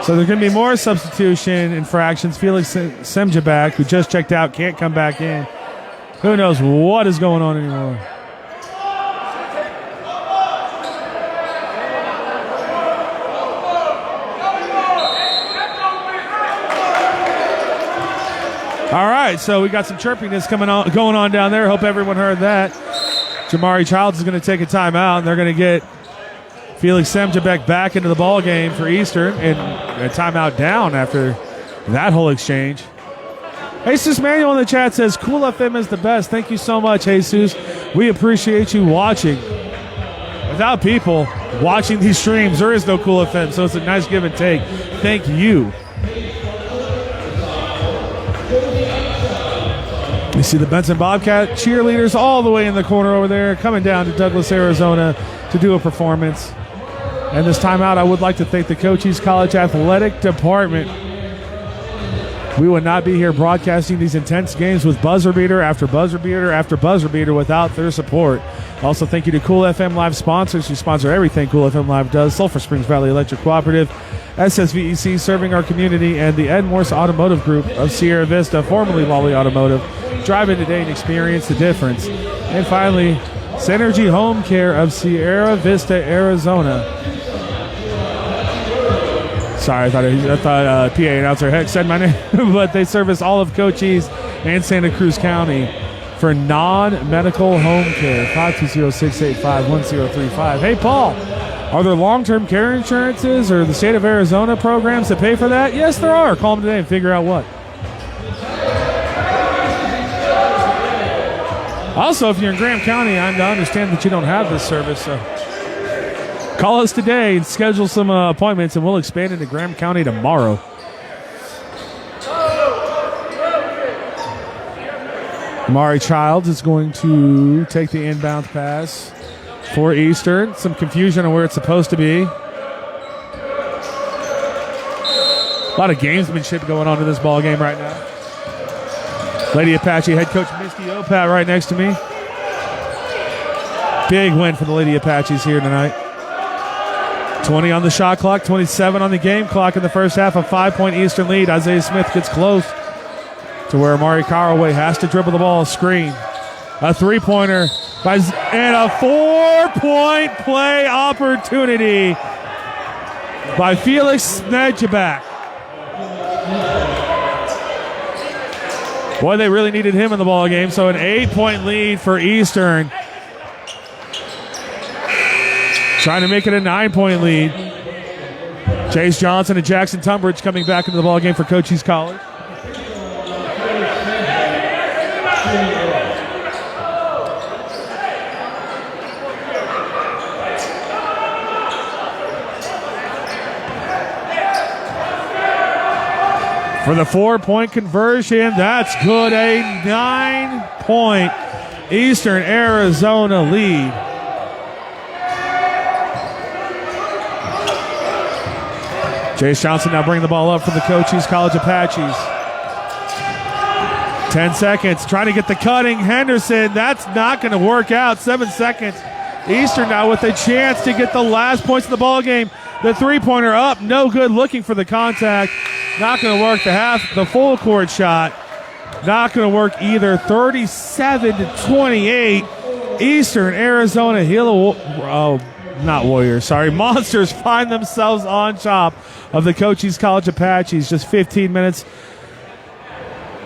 So there's going to be more substitution infractions. Felix Semjabek, who just checked out, can't come back in. Who knows what is going on anymore. All right, so we got some chirpiness going on down there. Hope everyone heard that. Jamari Childs is going to take a timeout, and they're going to get Felix Semjabek back into the ball game for Eastern, and a timeout down after that whole exchange. Jesus Manuel in the chat says, Cool FM is the best. Thank you so much, Jesus. We appreciate you watching. Without people watching these streams, there is no Cool FM, so it's a nice give and take. Thank you. You see the Benson Bobcat cheerleaders all the way in the corner over there, coming down to Douglas, Arizona to do a performance. And this timeout, I would like to thank the Cochise College Athletic Department. We would not be here broadcasting these intense games with buzzer beater after buzzer beater after buzzer beater without their support. Also, thank you to Cool FM Live sponsors who sponsor everything Cool FM Live does. Sulphur Springs Valley Electric Cooperative, SSVEC serving our community, and the Ed Morse Automotive Group of Sierra Vista, formerly Lawley Automotive. Drive in today and experience the difference. And finally, Synergy Home Care of Sierra Vista, Arizona. Sorry, I thought PA announcer Heck said my name, but they service all of Cochise and Santa Cruz County for non-medical home care. 520-685-1035. Hey, Paul, are there long-term care insurances or the state of Arizona programs that pay for that? Yes, there are. Call them today and figure out what. Also, if you're in Graham County, I understand that you don't have this service, so call us today and schedule some appointments, and we'll expand into Graham County tomorrow. Amari Childs is going to take the inbound pass for Eastern. Some confusion on where it's supposed to be. A lot of gamesmanship going on in this ball game right now. Lady Apache head coach Misty Opat right next to me. Big win for the Lady Apaches here tonight. 20 on the shot clock, 27 on the game clock in the first half. A 5-point Eastern lead. Isaiah Smith gets close to where Amari Caraway has to dribble the ball, screen. A three-pointer and a 4-point play opportunity by Felix Snedjabak. Boy, they really needed him in the ball game. So an 8-point lead for Eastern. Trying to make it a 9-point lead. Chase Johnson and Jackson Tunbridge coming back into the ball game for Cochise College. For the 4-point conversion, that's good. A 9-point Eastern Arizona lead. Chase Johnson now bringing the ball up for the Cochise College Apaches. 10 seconds, trying to get the cutting. Henderson, that's not going to work out. 7 seconds. Eastern now with a chance to get the last points of the ball game. The three-pointer up, no good, looking for the contact. Not going to work. The full court shot. Not going to work either. 37-28. Eastern Arizona Monsters find themselves on top of the Cochise College Apaches. Just 15 minutes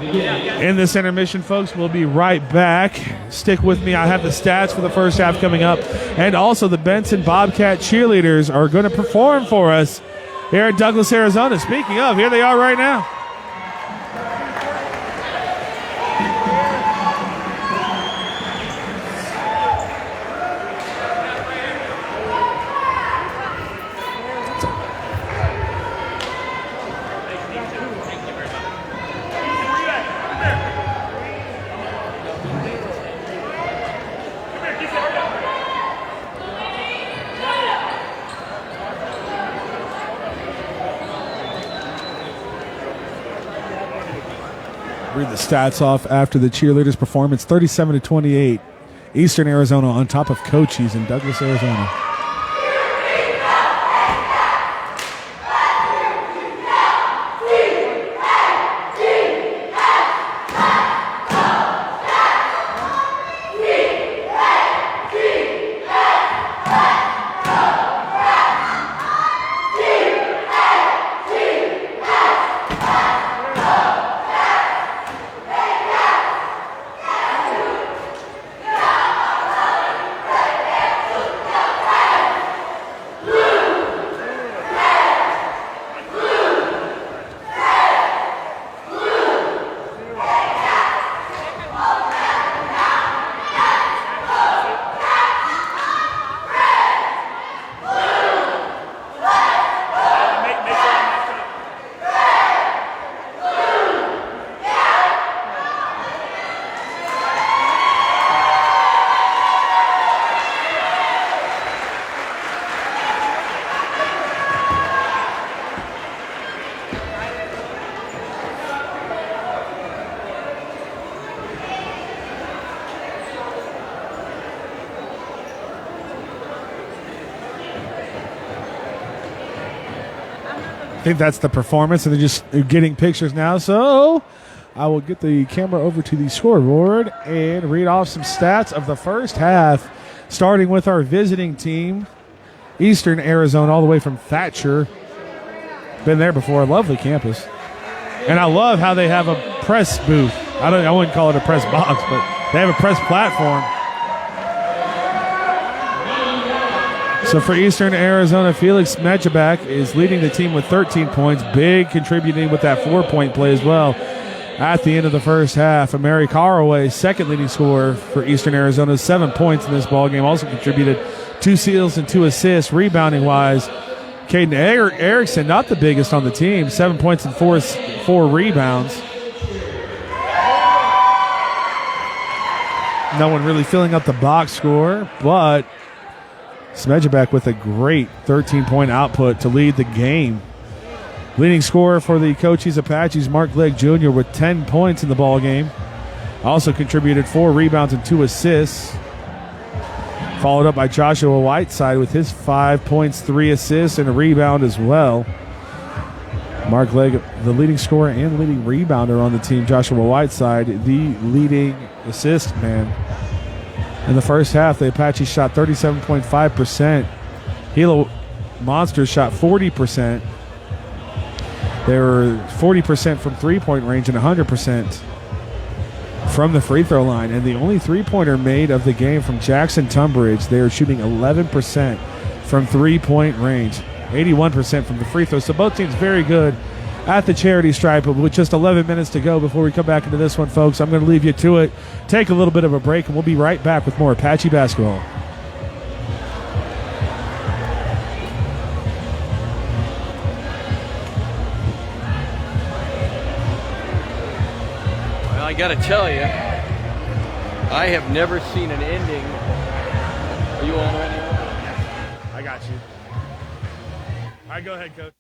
in this intermission, folks. We'll be right back. Stick with me. I have the stats for the first half coming up. And also the Benson Bobcat cheerleaders are going to perform for us here in Douglas, Arizona. Speaking of, here they are right now. Read the stats off after the cheerleaders' performance. 37-28. Eastern Arizona on top of Cochise in Douglas, Arizona. think that's the performance, and they're just getting pictures now. So I will get the camera over to the scoreboard and read off some stats of the first half, starting with our visiting team, Eastern Arizona, all the way from Thatcher. Been there before. A lovely campus. And I love how they have a press booth. I wouldn't call it a press box, but they have a press platform. So for Eastern Arizona, Felix Metchabak is leading the team with 13 points, big contributing with that 4-point play as well at the end of the first half. Mary Caraway, second leading scorer for Eastern Arizona, 7 points in this ballgame, also contributed 2 steals and 2 assists. Rebounding-wise, Caden Erickson, not the biggest on the team, 7 points and 4 rebounds. No one really filling up the box score, but Smedjabek with a great 13-point output to lead the game. Leading scorer for the Cochise Apaches, Mark Legg Jr. with 10 points in the ballgame. Also contributed 4 rebounds and 2 assists. Followed up by Joshua Whiteside with his 5 points, 3 assists, and a rebound as well. Mark Legg, the leading scorer and leading rebounder on the team. Joshua Whiteside, the leading assist man. In the first half, the Apaches shot 37.5%. Gila Monsters shot 40%. They were 40% from three-point range and 100% from the free throw line. And the only three-pointer made of the game from Jackson Tunbridge, they are shooting 11% from three-point range, 81% from the free throw. So both teams very good at the charity stripe. But with just 11 minutes to go before we come back into this one, folks, I'm going to leave you to it, take a little bit of a break, and we'll be right back with more Apache basketball. Well, I got to tell you, I have never seen an ending. Are you on right now? I got you. All right, go ahead, Coach.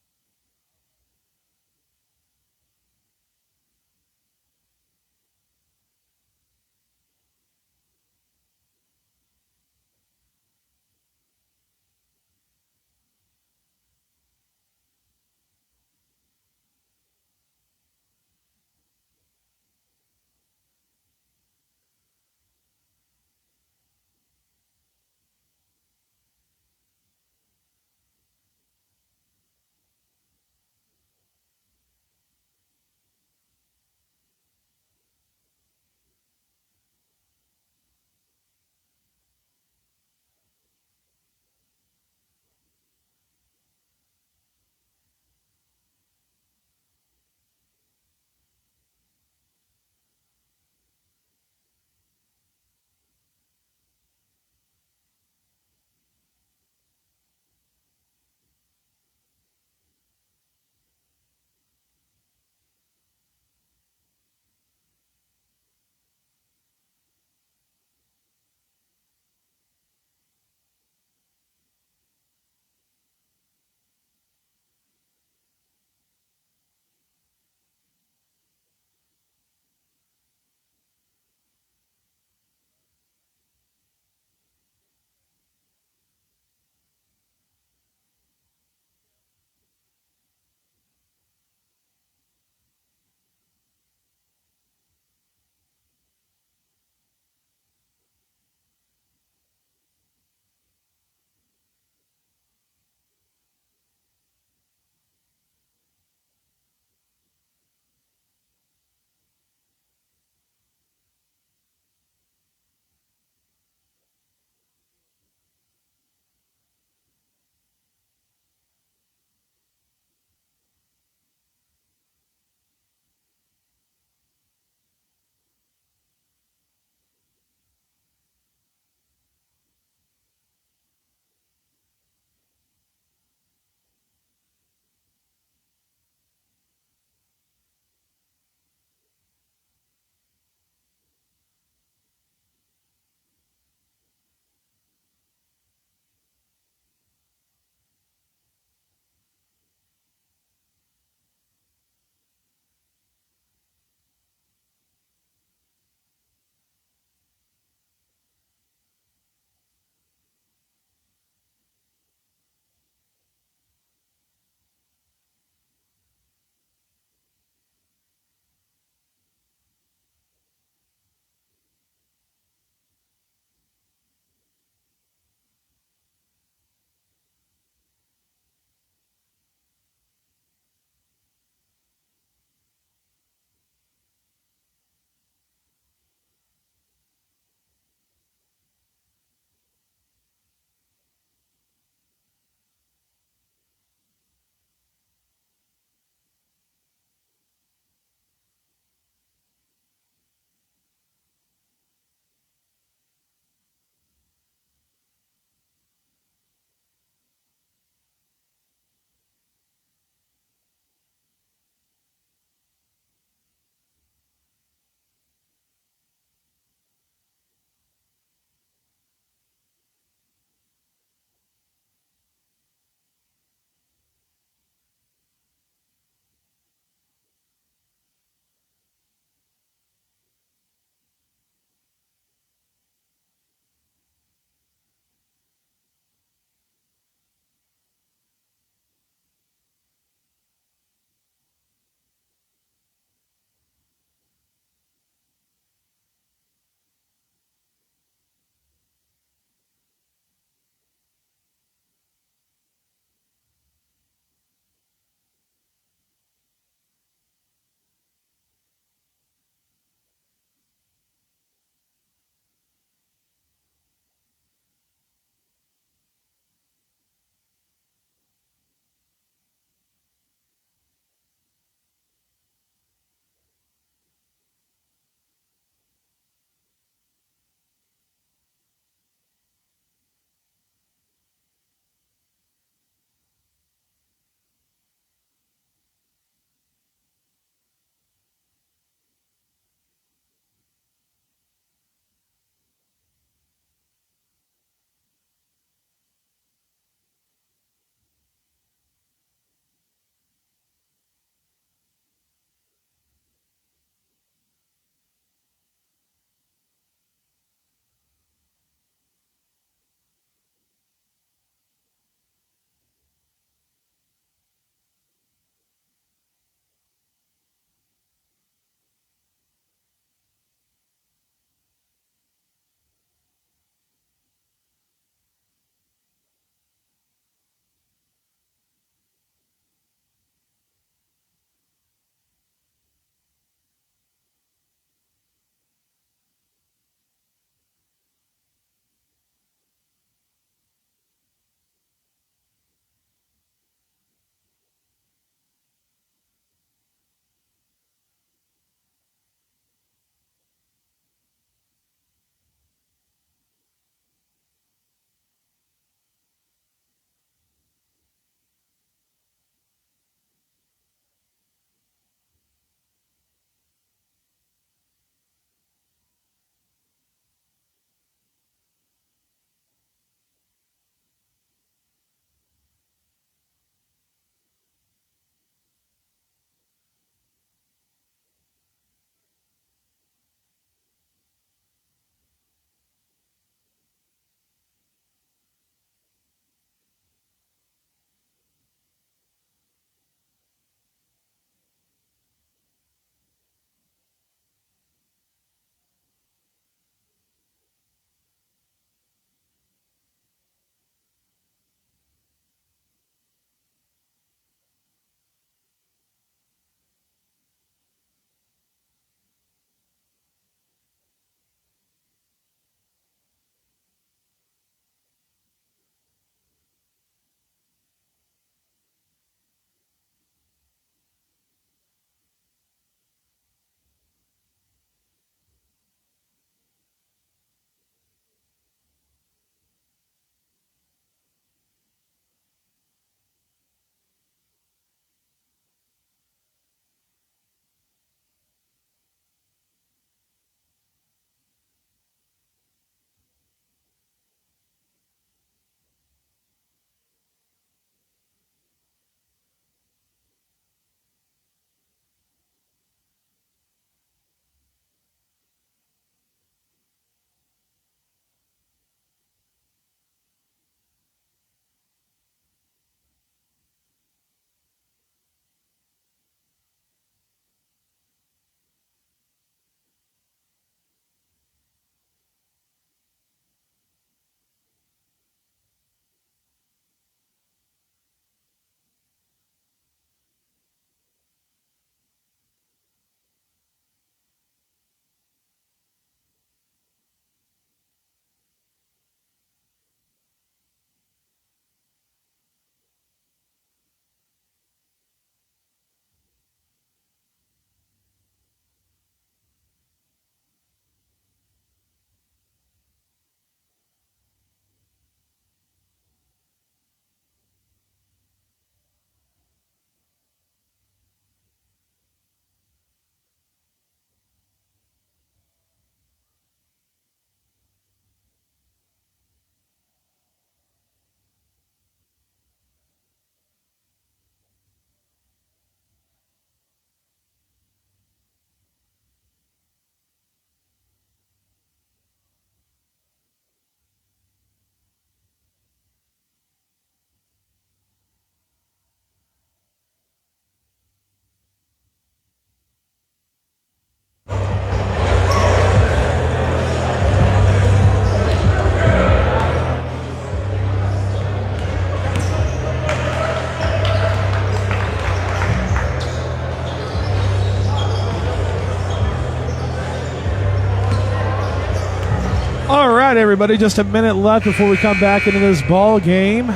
right, everybody, just a minute left before we come back into this ball game.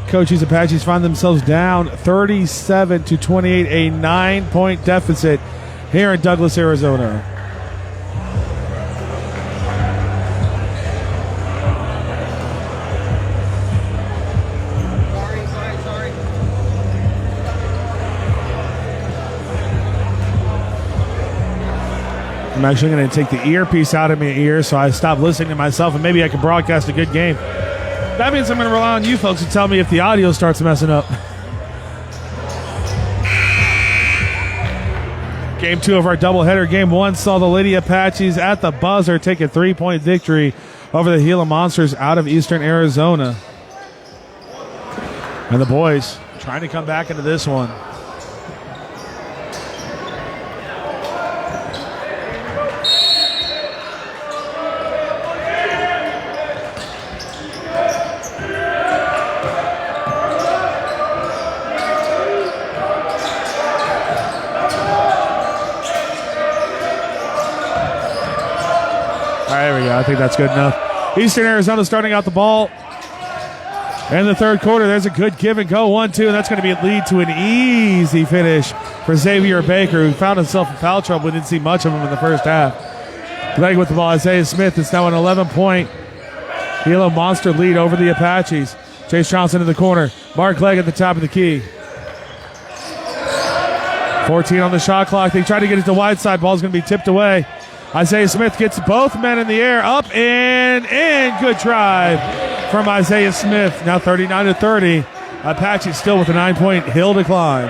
Cochise Apaches find themselves down 37-28, a 9-point deficit here in Douglas, Arizona. I'm actually going to take the earpiece out of my ear so I stop listening to myself and maybe I can broadcast a good game. That means I'm going to rely on you folks to tell me if the audio starts messing up. Game 2 of our doubleheader. Game 1 saw the Lady Apaches at the buzzer take a 3-point victory over the Gila Monsters out of Eastern Arizona. And the boys trying to come back into this one. There we go. I think that's good enough. Eastern Arizona starting out the ball in the third quarter. There's a good give and go. 1-2, and that's going to be a lead to an easy finish for Xavier Baker, who found himself in foul trouble. We didn't see much of him in the first half. Clegg with the ball. Isaiah Smith. It's now an 11-point Gila Monster lead over the Apaches. Chase Johnson in the corner. Mark Clegg at the top of the key. 14 on the shot clock. They try to get it to Whiteside. Ball's going to be tipped away. Isaiah Smith gets both men in the air, up and in. Good drive from Isaiah Smith. Now 39-30. Apache still with a 9-point hill to climb.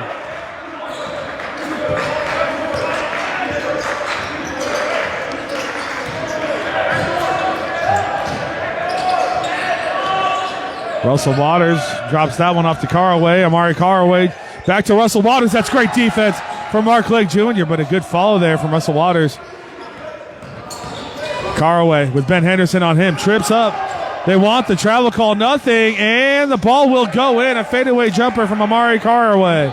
Russell Waters drops that one off to Caraway. Amari Caraway back to Russell Waters. That's great defense from Mark Clegg Jr., but a good follow there from Russell Waters. Caraway with Ben Henderson on him. Trips up. They want the travel call. Nothing. And the ball will go in. A fadeaway jumper from Amari Caraway.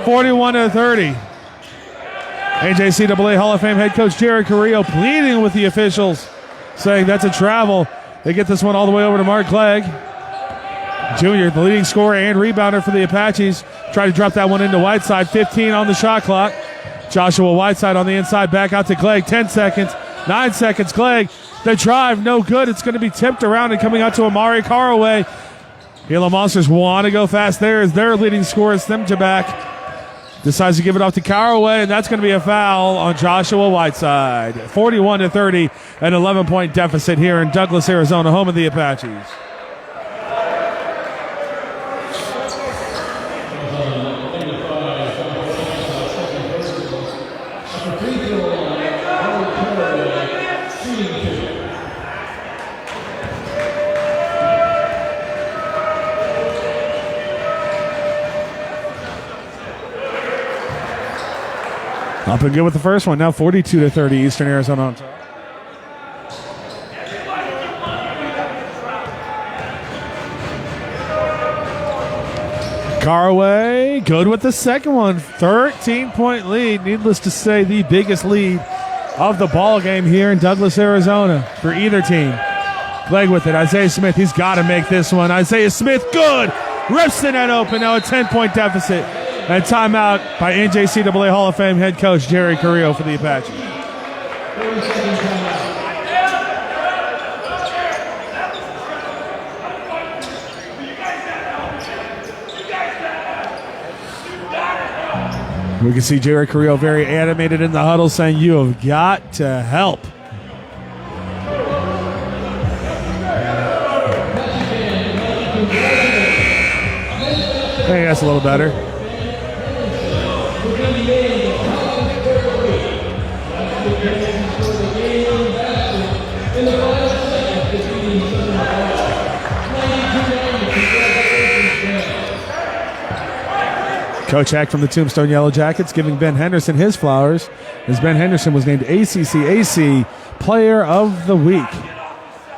41-30. NJCAA Hall of Fame head coach Jerry Carrillo pleading with the officials, saying that's a travel. They get this one all the way over to Mark Clegg Jr., the leading scorer and rebounder for the Apaches. Try to drop that one into Whiteside. 15 on the shot clock. Joshua Whiteside on the inside. Back out to Clegg. 10 seconds. 9 seconds. Clegg. The drive, no good. It's going to be tipped around and coming out to Amari Caraway. Gila Monsters want to go fast there as their leading scorer, Stemjabak, decides to give it off to Caraway, and that's going to be a foul on Joshua Whiteside. 41-30, an 11-point deficit here in Douglas, Arizona, home of the Apaches. Up and good with the first one. Now 42-30, Eastern Arizona on top. Caraway, good with the second one. 13-point lead. Needless to say, the biggest lead of the ball game here in Douglas, Arizona for either team. Clegg with it. Isaiah Smith, he's got to make this one. Isaiah Smith, good. Rips the net open. Now a 10-point deficit. And timeout by NJCAA Hall of Fame head coach Jerry Carrillo for the Apaches. We can see Jerry Carrillo very animated in the huddle saying, "You have got to help." I think that's a little better. Coach Hack from the Tombstone Yellow Jackets giving Ben Henderson his flowers, as Ben Henderson was named ACC Player of the Week.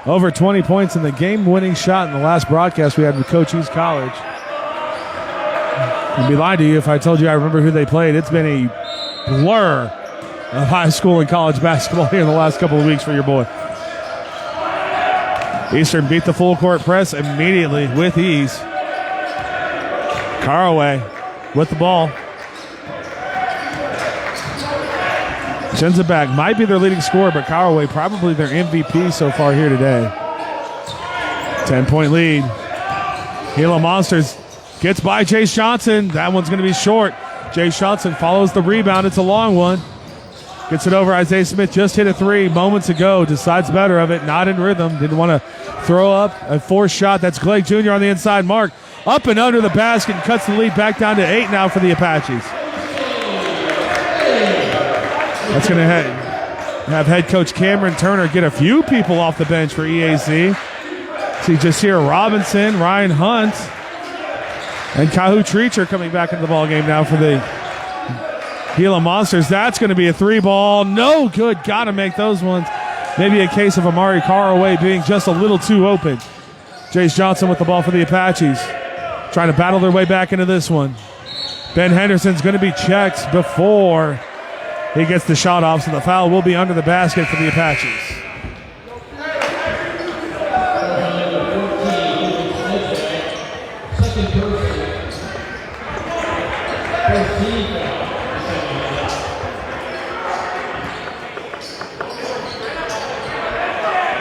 Over 20 points in the game-winning shot in the last broadcast we had with Cochise College. I'd be lying to you if I told you I remember who they played. It's been a blur of high school and college basketball here in the last couple of weeks for your boy. Eastern beat the full court press immediately with ease. Caraway with the ball. Sends it back. Might be their leading scorer, but Caraway probably their MVP so far here today. 10-point lead. Gila Monsters gets by Chase Johnson. That one's going to be short. Chase Johnson follows the rebound. It's a long one. Gets it over. Isaiah Smith just hit a three moments ago. Decides better of it. Not in rhythm. Didn't want to throw up a forced shot. That's Clegg Jr. on the inside mark. Up and under the basket and cuts the lead back down to 8 now for the Apaches. That's going to have head coach Cameron Turner get a few people off the bench for EAC. So you just hear Robinson, Ryan Hunt, and Kahu Treacher coming back into the ball game now for the Gila Monsters. That's going to be a three ball. No good. Got to make those ones. Maybe a case of Amari Caraway being just a little too open. Jace Johnson with the ball for the Apaches. Trying to battle their way back into this one. Ben Henderson's going to be checked before he gets the shot off, so the foul will be under the basket for the Apaches.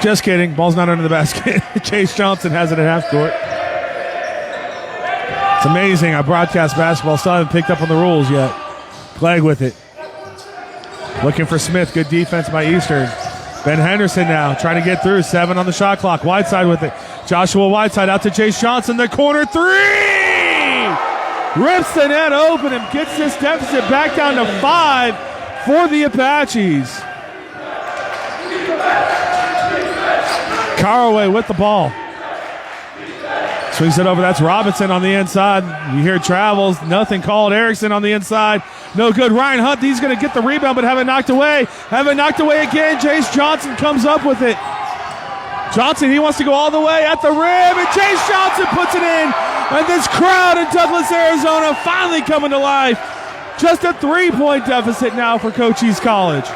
Just kidding. Ball's not under the basket. Chase Johnson has it at half court. It's amazing. I broadcast basketball. Still haven't picked up on the rules yet. Clegg with it. Looking for Smith. Good defense by Eastern. Ben Henderson now trying to get through. 7 on the shot clock. Whiteside with it. Joshua Whiteside out to Chase Johnson. The corner three! Rips the net open and gets this deficit back down to 5 for the Apaches. Caraway with the ball. Swings it over. That's Robinson on the inside. You hear travels. Nothing called. Erickson on the inside. No good. Ryan Hunt, he's going to get the rebound, but have it knocked away. Have it knocked away again. Chase Johnson comes up with it. Johnson, he wants to go all the way at the rim, and Chase Johnson puts it in. And this crowd in Douglas, Arizona finally coming to life. Just a 3-point deficit now for Cochise College.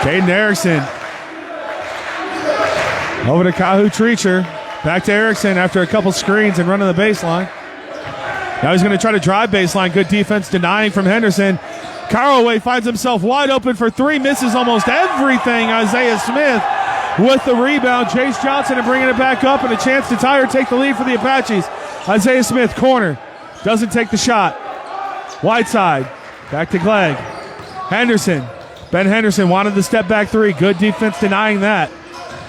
Caden Erickson over to Kahu Treacher. Back to Erickson after a couple screens and running the baseline. Now he's going to try to drive baseline. Good defense denying from Henderson. Caraway finds himself wide open for 3. Misses almost everything. Isaiah Smith with the rebound. Chase Johnson and bringing it back up and a chance to tie or take the lead for the Apaches. Isaiah Smith, corner. Doesn't take the shot. Whiteside. Back to Clegg. Henderson. Ben Henderson wanted the step back 3. Good defense denying that.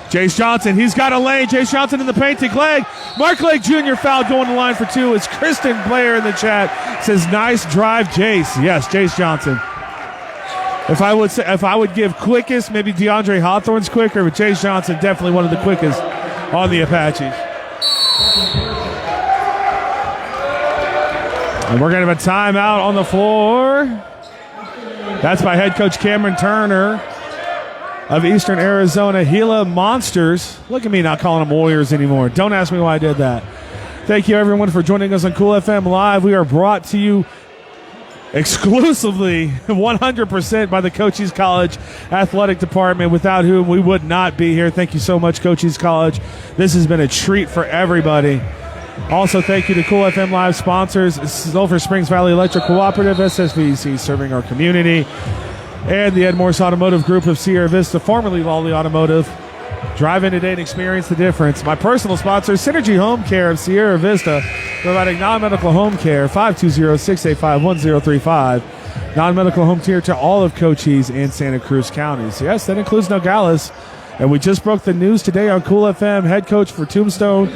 Jace Johnson, he's got a lane. Jace Johnson in the paint to Clegg. Mark Clegg Jr. foul going to the line for 2. It's Kristen Blair in the chat. Says, nice drive, Jace. Yes, Jace Johnson. If I would give quickest, maybe DeAndre Hawthorne's quicker, but Jace Johnson definitely one of the quickest on the Apaches. And we're going to have a timeout on the floor. That's by head coach Cameron Turner of Eastern Arizona. Gila Monsters. Look at me not calling them Warriors anymore. Don't ask me why I did that. Thank you, everyone, for joining us on Cool FM Live. We are brought to you exclusively 100% by the Cochise College Athletic Department, without whom we would not be here. Thank you so much, Cochise College. This has been a treat for everybody. Also, thank you to Cool FM Live sponsors, Sulphur Springs Valley Electric Cooperative, SSVEC, serving our community, and the Ed Morse Automotive Group of Sierra Vista, formerly Lawley Automotive. Drive in today and experience the difference. My personal sponsor, Synergy Home Care of Sierra Vista, providing non-medical home care, 520-685-1035. Non-medical home care to all of Cochise and Santa Cruz counties. Yes, that includes Nogales. And we just broke the news today on Cool FM. Head coach for Tombstone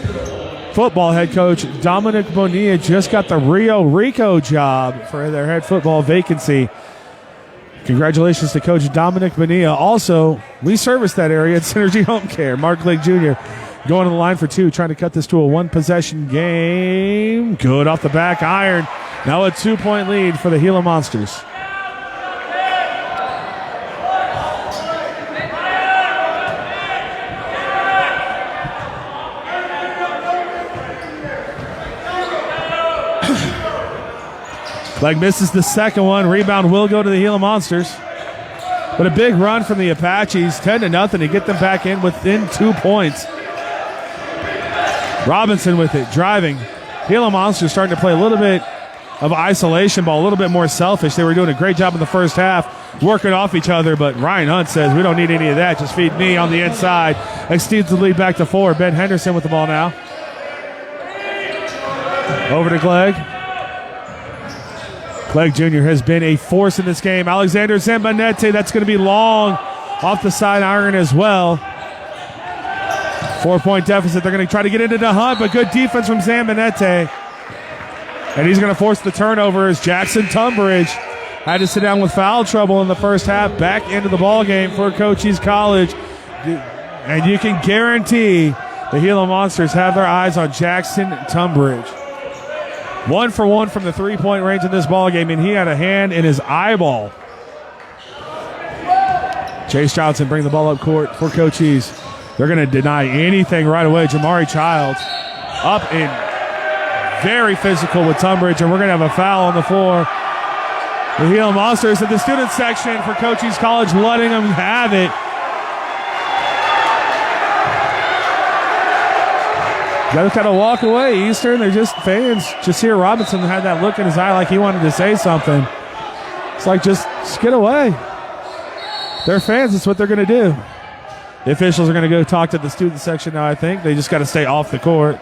football head coach Dominic Bonilla just got the Rio Rico job for their head football vacancy. Congratulations to Coach Dominic Bonilla. Also, we service that area at Synergy Home Care. Mark Lake Jr. going to the line for 2, trying to cut this to a 1-possession game. Good off the back iron. Now a 2-point lead for the Gila Monsters. Clegg misses the second one. Rebound will go to the Gila Monsters. But a big run from the Apaches, 10-0 to get them back in within 2 points. Robinson with it, driving. Gila Monsters starting to play a little bit of isolation ball, a little bit more selfish. They were doing a great job in the first half, working off each other, but Ryan Hunt says, we don't need any of that. Just feed me on the inside. Extends the lead back to 4. Ben Henderson with the ball now. Over to Clegg. Clegg Jr. has been a force in this game. Alexander Zambanete, that's going to be long off the side iron as well. 4-point deficit. They're going to try to get into the Hunt, but good defense from Zambanete. And he's going to force the turnover as Jackson Tunbridge had to sit down with foul trouble in the first half. Back into the ball game for Cochise College. And you can guarantee the Gila Monsters have their eyes on Jackson Tunbridge. 1 for 1 from the 3-point range in this ball game, and he had a hand in his eyeball. Chase Johnson bring the ball up court for Cochise. They're going to deny anything right away. Jamari Childs up and very physical with Tunbridge, and we're going to have a foul on the floor. The Gila Monsters at the student section for Cochise College letting them have it. Got to kind of walk away, Eastern. They're just fans. Jasir Robinson had that look in his eye like he wanted to say something. It's like, just get away. They're fans. That's what they're going to do. The officials are going to go talk to the student section now, I think. They just got to stay off the court.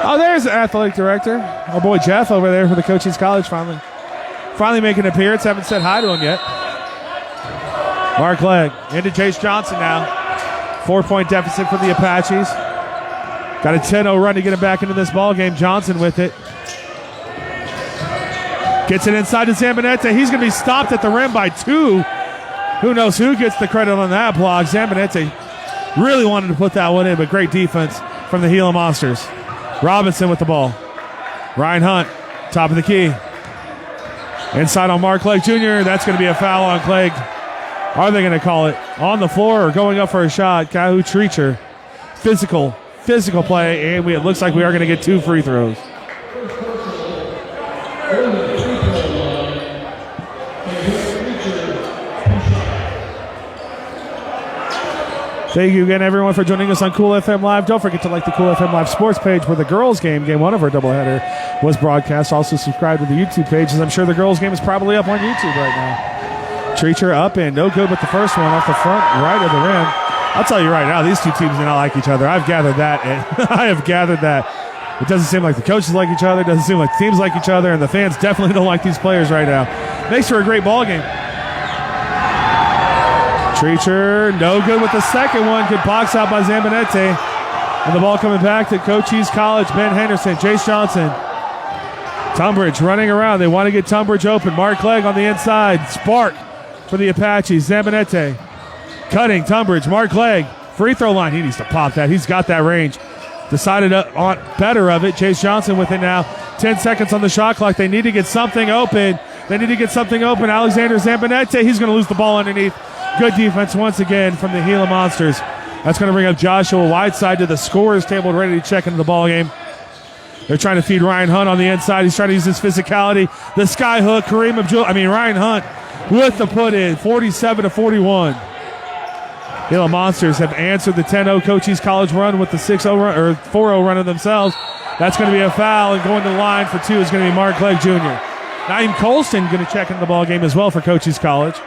Oh, there's the athletic director. Our boy Jeff over there for the Cochise College finally making an appearance. Haven't said hi to him yet. Mark Legg into Chase Johnson now. 4-point deficit for the Apaches. Got a 10-0 run to get him back into this ball game. Johnson with it. Gets it inside to Zambanete. He's going to be stopped at the rim by 2. Who knows who gets the credit on that block. Zambanete really wanted to put that one in, but great defense from the Gila Monsters. Robinson with the ball. Ryan Hunt, top of the key. Inside on Mark Clegg Jr. That's going to be a foul on Clegg. Are they going to call it on the floor or going up for a shot? Kahu Treacher. Physical play, and it looks like we are going to get 2 free throws. Thank you again, everyone, for joining us on Cool FM Live. Don't forget to like the Cool FM Live sports page where the girls' game 1 of our doubleheader, was broadcast. Also subscribe to the YouTube page, as I'm sure the girls' game is probably up on YouTube right now. Treacher up and no good with the first one off the front right of the rim. I'll tell you right now, these two teams do not like each other. I've gathered that. I have gathered that. It doesn't seem like the coaches like each other. It doesn't seem like the teams like each other, and the fans definitely don't like these players right now. Makes for a great ball game. Treacher, no good with the second one. Good box out by Zambanete. And the ball coming back to Cochise College. Ben Henderson, Chase Johnson. Tunbridge running around. They want to get Tunbridge open. Mark Clegg on the inside. Spark for the Apaches. Zambanete cutting. Tunbridge. Mark Clegg. Free throw line. He needs to pop that. He's got that range. Decided on better of it. Chase Johnson with it now. 10 seconds on the shot clock. They need to get something open. Alexander Zambanete. He's going to lose the ball underneath. Good defense once again from the Gila Monsters. That's going to bring up Joshua Whiteside to the scorer's table, ready to check into the ball game. They're trying to feed Ryan Hunt on the inside. He's trying to use his physicality. The sky hook, Ryan Hunt with the put in, 47-41. Gila Monsters have answered the 10-0 Cochise College run with the 6-0 run, or 4-0 run of themselves. That's going to be a foul, and going to the line for 2 is going to be Mark Clegg Jr. Naeem Colston going to check into the ball game as well for Cochise College.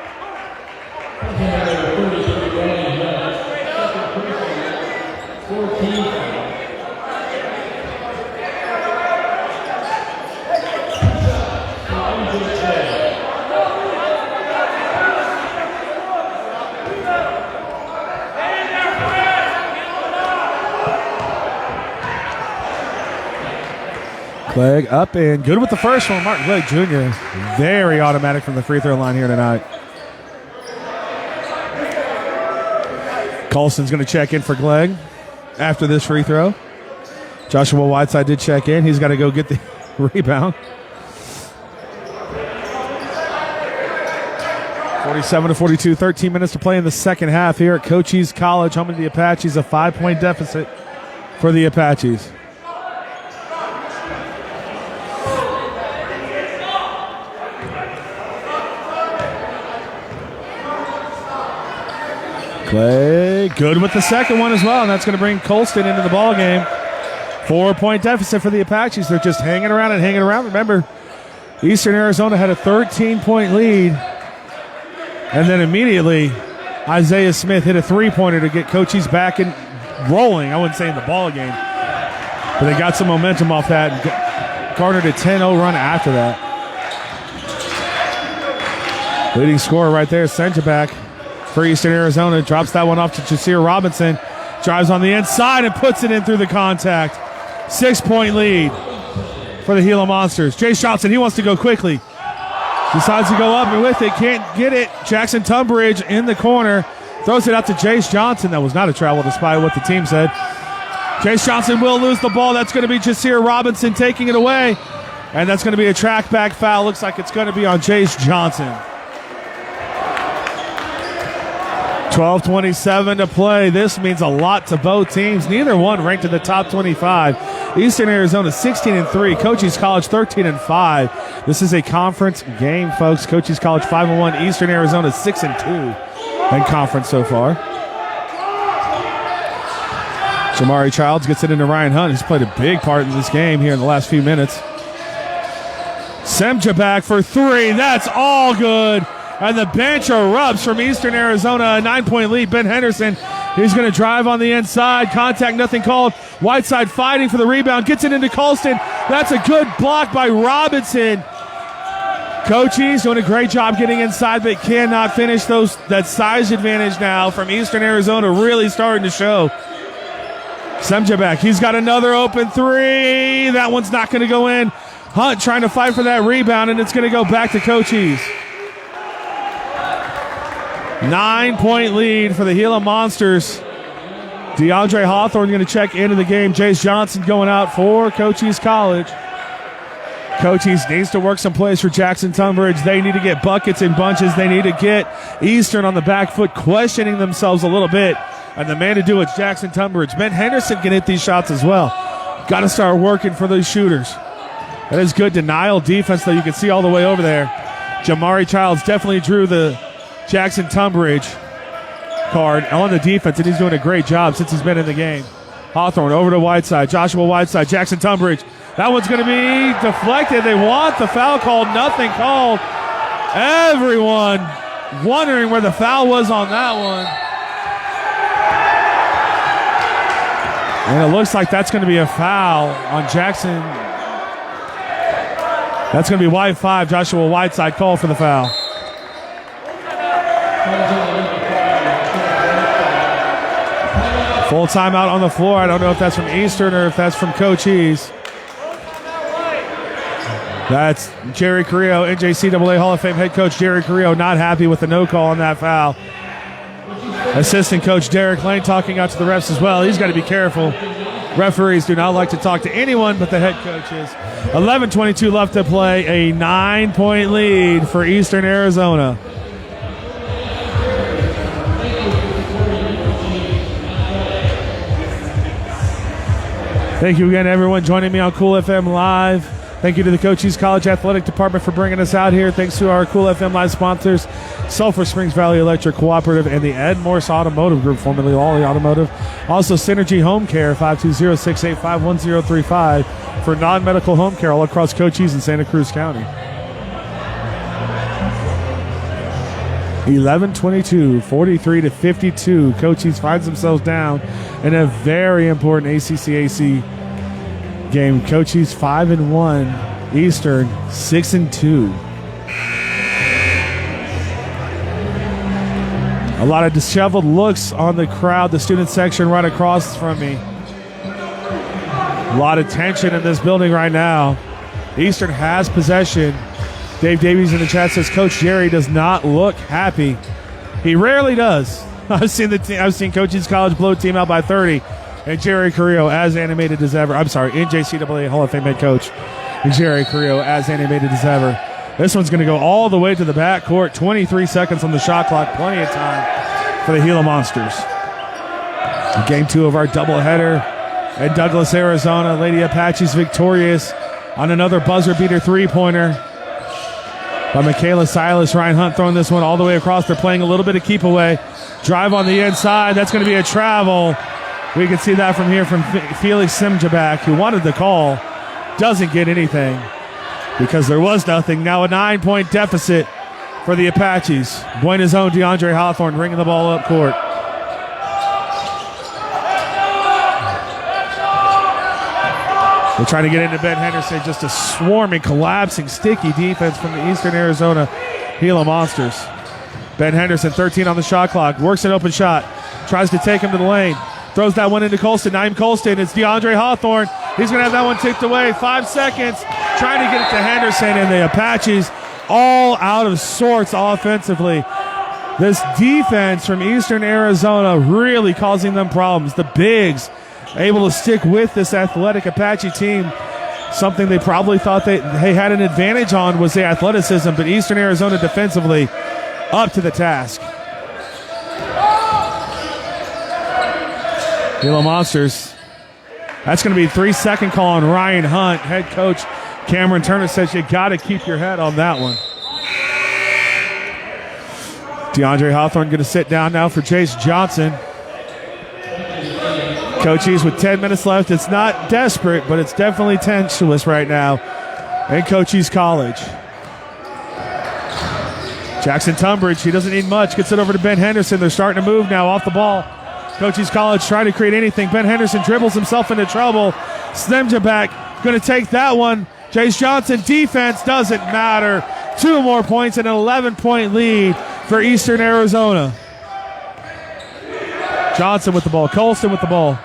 Clegg up and good with the first one. Mark Clegg Jr. very automatic from the free throw line here tonight. Colston's going to check in for Clegg after this free throw. Joshua Whiteside did check in. He's got to go get the rebound. 47-42, 13 minutes to play in the second half here at Cochise College, home of the Apaches, a 5-point deficit for the Apaches. Clay, good with the second one as well, and that's going to bring Colston into the ball game. 4-point deficit for the Apaches. They're just hanging around and hanging around. Remember, Eastern Arizona had a 13-point lead, and then immediately Isaiah Smith hit a three-pointer to get Cochise back and rolling. I wouldn't say in the ball game, but they got some momentum off that and garnered a 10-0 run after that. Leading scorer right there, Senjabak for Eastern Arizona. Drops that one off to Jasir Robinson. Drives on the inside and puts it in through the contact. 6-point lead for the Gila Monsters. Jace Johnson, he wants to go quickly. Decides to go up and with it. Can't get it. Jackson Tunbridge in the corner. Throws it out to Jace Johnson. That was not a travel despite what the team said. Jace Johnson will lose the ball. That's going to be Jasir Robinson taking it away. And that's going to be a track back foul. Looks like it's going to be on Jace Johnson. 12:27 to play. This means a lot to both teams. Neither one ranked in the top 25. Eastern Arizona 16-3. Cochise College 13-5. This is a conference game, folks. Cochise College 5-1. Eastern Arizona 6-2 in conference so far. Jamari Childs gets it into Ryan Hunt. He's played a big part in this game here in the last few minutes. Semjabak for three. That's all good. And the bench erupts from Eastern Arizona. A 9-point lead. Ben Henderson, he's going to drive on the inside. Contact, nothing called. Whiteside fighting for the rebound. Gets it into Colston. That's a good block by Robinson. Cochise doing a great job getting inside, but cannot finish that size advantage now from Eastern Arizona really starting to show. Semjabak, he's got another open three. That one's not going to go in. Hunt trying to fight for that rebound, and it's going to go back to Cochise. 9-point lead for the Gila Monsters. DeAndre Hawthorne going to check into the game. Jace Johnson going out for Cochise College. Cochise needs to work some plays for Jackson Tunbridge. They need to get buckets in bunches. They need to get Eastern on the back foot, questioning themselves a little bit. And the man to do it's Jackson Tunbridge. Ben Henderson can hit these shots as well. Got to start working for those shooters. That is good denial defense, though. You can see all the way over there. Jamari Childs definitely drew the Jackson Tunbridge card on the defense, and he's doing a great job since he's been in the game. Hawthorne over to Whiteside. Joshua Whiteside, Jackson Tunbridge. That one's going to be deflected. They want the foul called. Nothing called. Everyone wondering where the foul was on that one. And it looks like that's going to be a foul on Jackson. That's going to be wide 5. Joshua Whiteside called for the foul. Full timeout on the floor. I don't know if that's from Eastern or if that's from Cochise. That's Jerry Carrillo, NJCAA Hall of Fame head coach Jerry Carrillo, not happy with the no call on that foul. Assistant coach Derek Lane talking out to the refs as well. He's got to be careful. Referees do not like to talk to anyone but the head coaches. 11:22 left to play. A 9-point lead for Eastern Arizona. Thank you again, everyone, joining me on Cool FM Live. Thank you to the Cochise College Athletic Department for bringing us out here. Thanks to our Cool FM Live sponsors, Sulphur Springs Valley Electric Cooperative and the Ed Morse Automotive Group, formerly Lawley Automotive. Also, Synergy Home Care, 520-685-1035 for non-medical home care all across Cochise and Santa Cruz County. 11:22, 43-52. Cochise finds themselves down in a very important ACCAC game. Cochise 5-1, Eastern 6-2. A lot of disheveled looks on the crowd, the student section right across from me. A lot of tension in this building right now. Eastern has possession. Dave Davies in the chat says Coach Jerry does not look happy. He rarely does. I've seen Cochise College blow a team out by 30, and Jerry Carrillo as animated as ever. I'm sorry, NJCAA Hall of Fame head coach Jerry Carrillo as animated as ever. This one's going to go all the way to the backcourt. 23 seconds on the shot clock. Plenty of time for the Gila Monsters. Game 2 of our doubleheader at Douglas, Arizona. Lady Apaches victorious on another buzzer beater three-pointer. by Michaela Silas. Ryan Hunt throwing this one all the way across. They're playing a little bit of keep away. Drive on the inside. That's going to be a travel. We can see that from here from Felix Simjabak, who wanted the call. Doesn't get anything because there was nothing. Now a 9-point deficit for the Apaches. Buena's own DeAndre Hawthorne ringing the ball up court. They're trying to get into Ben Henderson. Just a swarming, collapsing, sticky defense from the Eastern Arizona Gila Monsters. Ben Henderson, 13 on the shot clock. Works an open shot. Tries to take him to the lane. Throws that one into Colston. Naeem Colston. It's DeAndre Hawthorne. He's going to have that one tipped away. 5 seconds. Trying to get it to Henderson, and the Apaches all out of sorts offensively. This defense from Eastern Arizona really causing them problems. The bigs able to stick with this athletic Apache team. Something they probably thought they had an advantage on was the athleticism, but Eastern Arizona defensively up to the task. Gila Monsters. That's going to be a 3-second call on Ryan Hunt. Head coach Cameron Turner says you got to keep your head on that one. DeAndre Hawthorne going to sit down now for Chase Johnson. Cochise with 10 minutes left. It's not desperate, but it's definitely tensionless right now in Cochise College. Jackson Tunbridge, he doesn't need much. Gets it over to Ben Henderson. They're starting to move now off the ball. Cochise College trying to create anything. Ben Henderson dribbles himself into trouble. Snemjabak going to take that one. Chase Johnson, defense doesn't matter. 2 more points and an 11-point lead for Eastern Arizona. Johnson with the ball. Colston with the ball.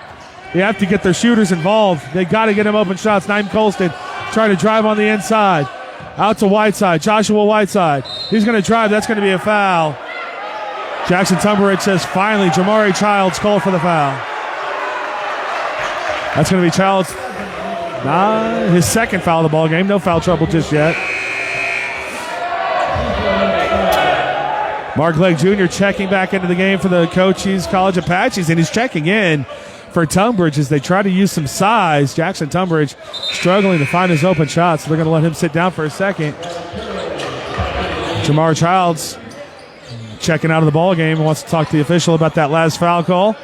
You have to get their shooters involved. They got to get him open shots. Naeem Colston trying to drive on the inside. Out to Whiteside. Joshua Whiteside. He's going to drive. That's going to be a foul. Jackson Tunbridge says finally Jamari Childs called for the foul. That's going to be Childs. His second foul of the ball game. No foul trouble just yet. Mark Legg Jr. checking back into the game for the Cochise College Apaches, and he's checking in for Tunbridge as they try to use some size. Jackson Tunbridge struggling to find his open shots, so they're going to let him sit down for a second. Jamar Childs checking out of the ball game and wants to talk to the official about that last foul call.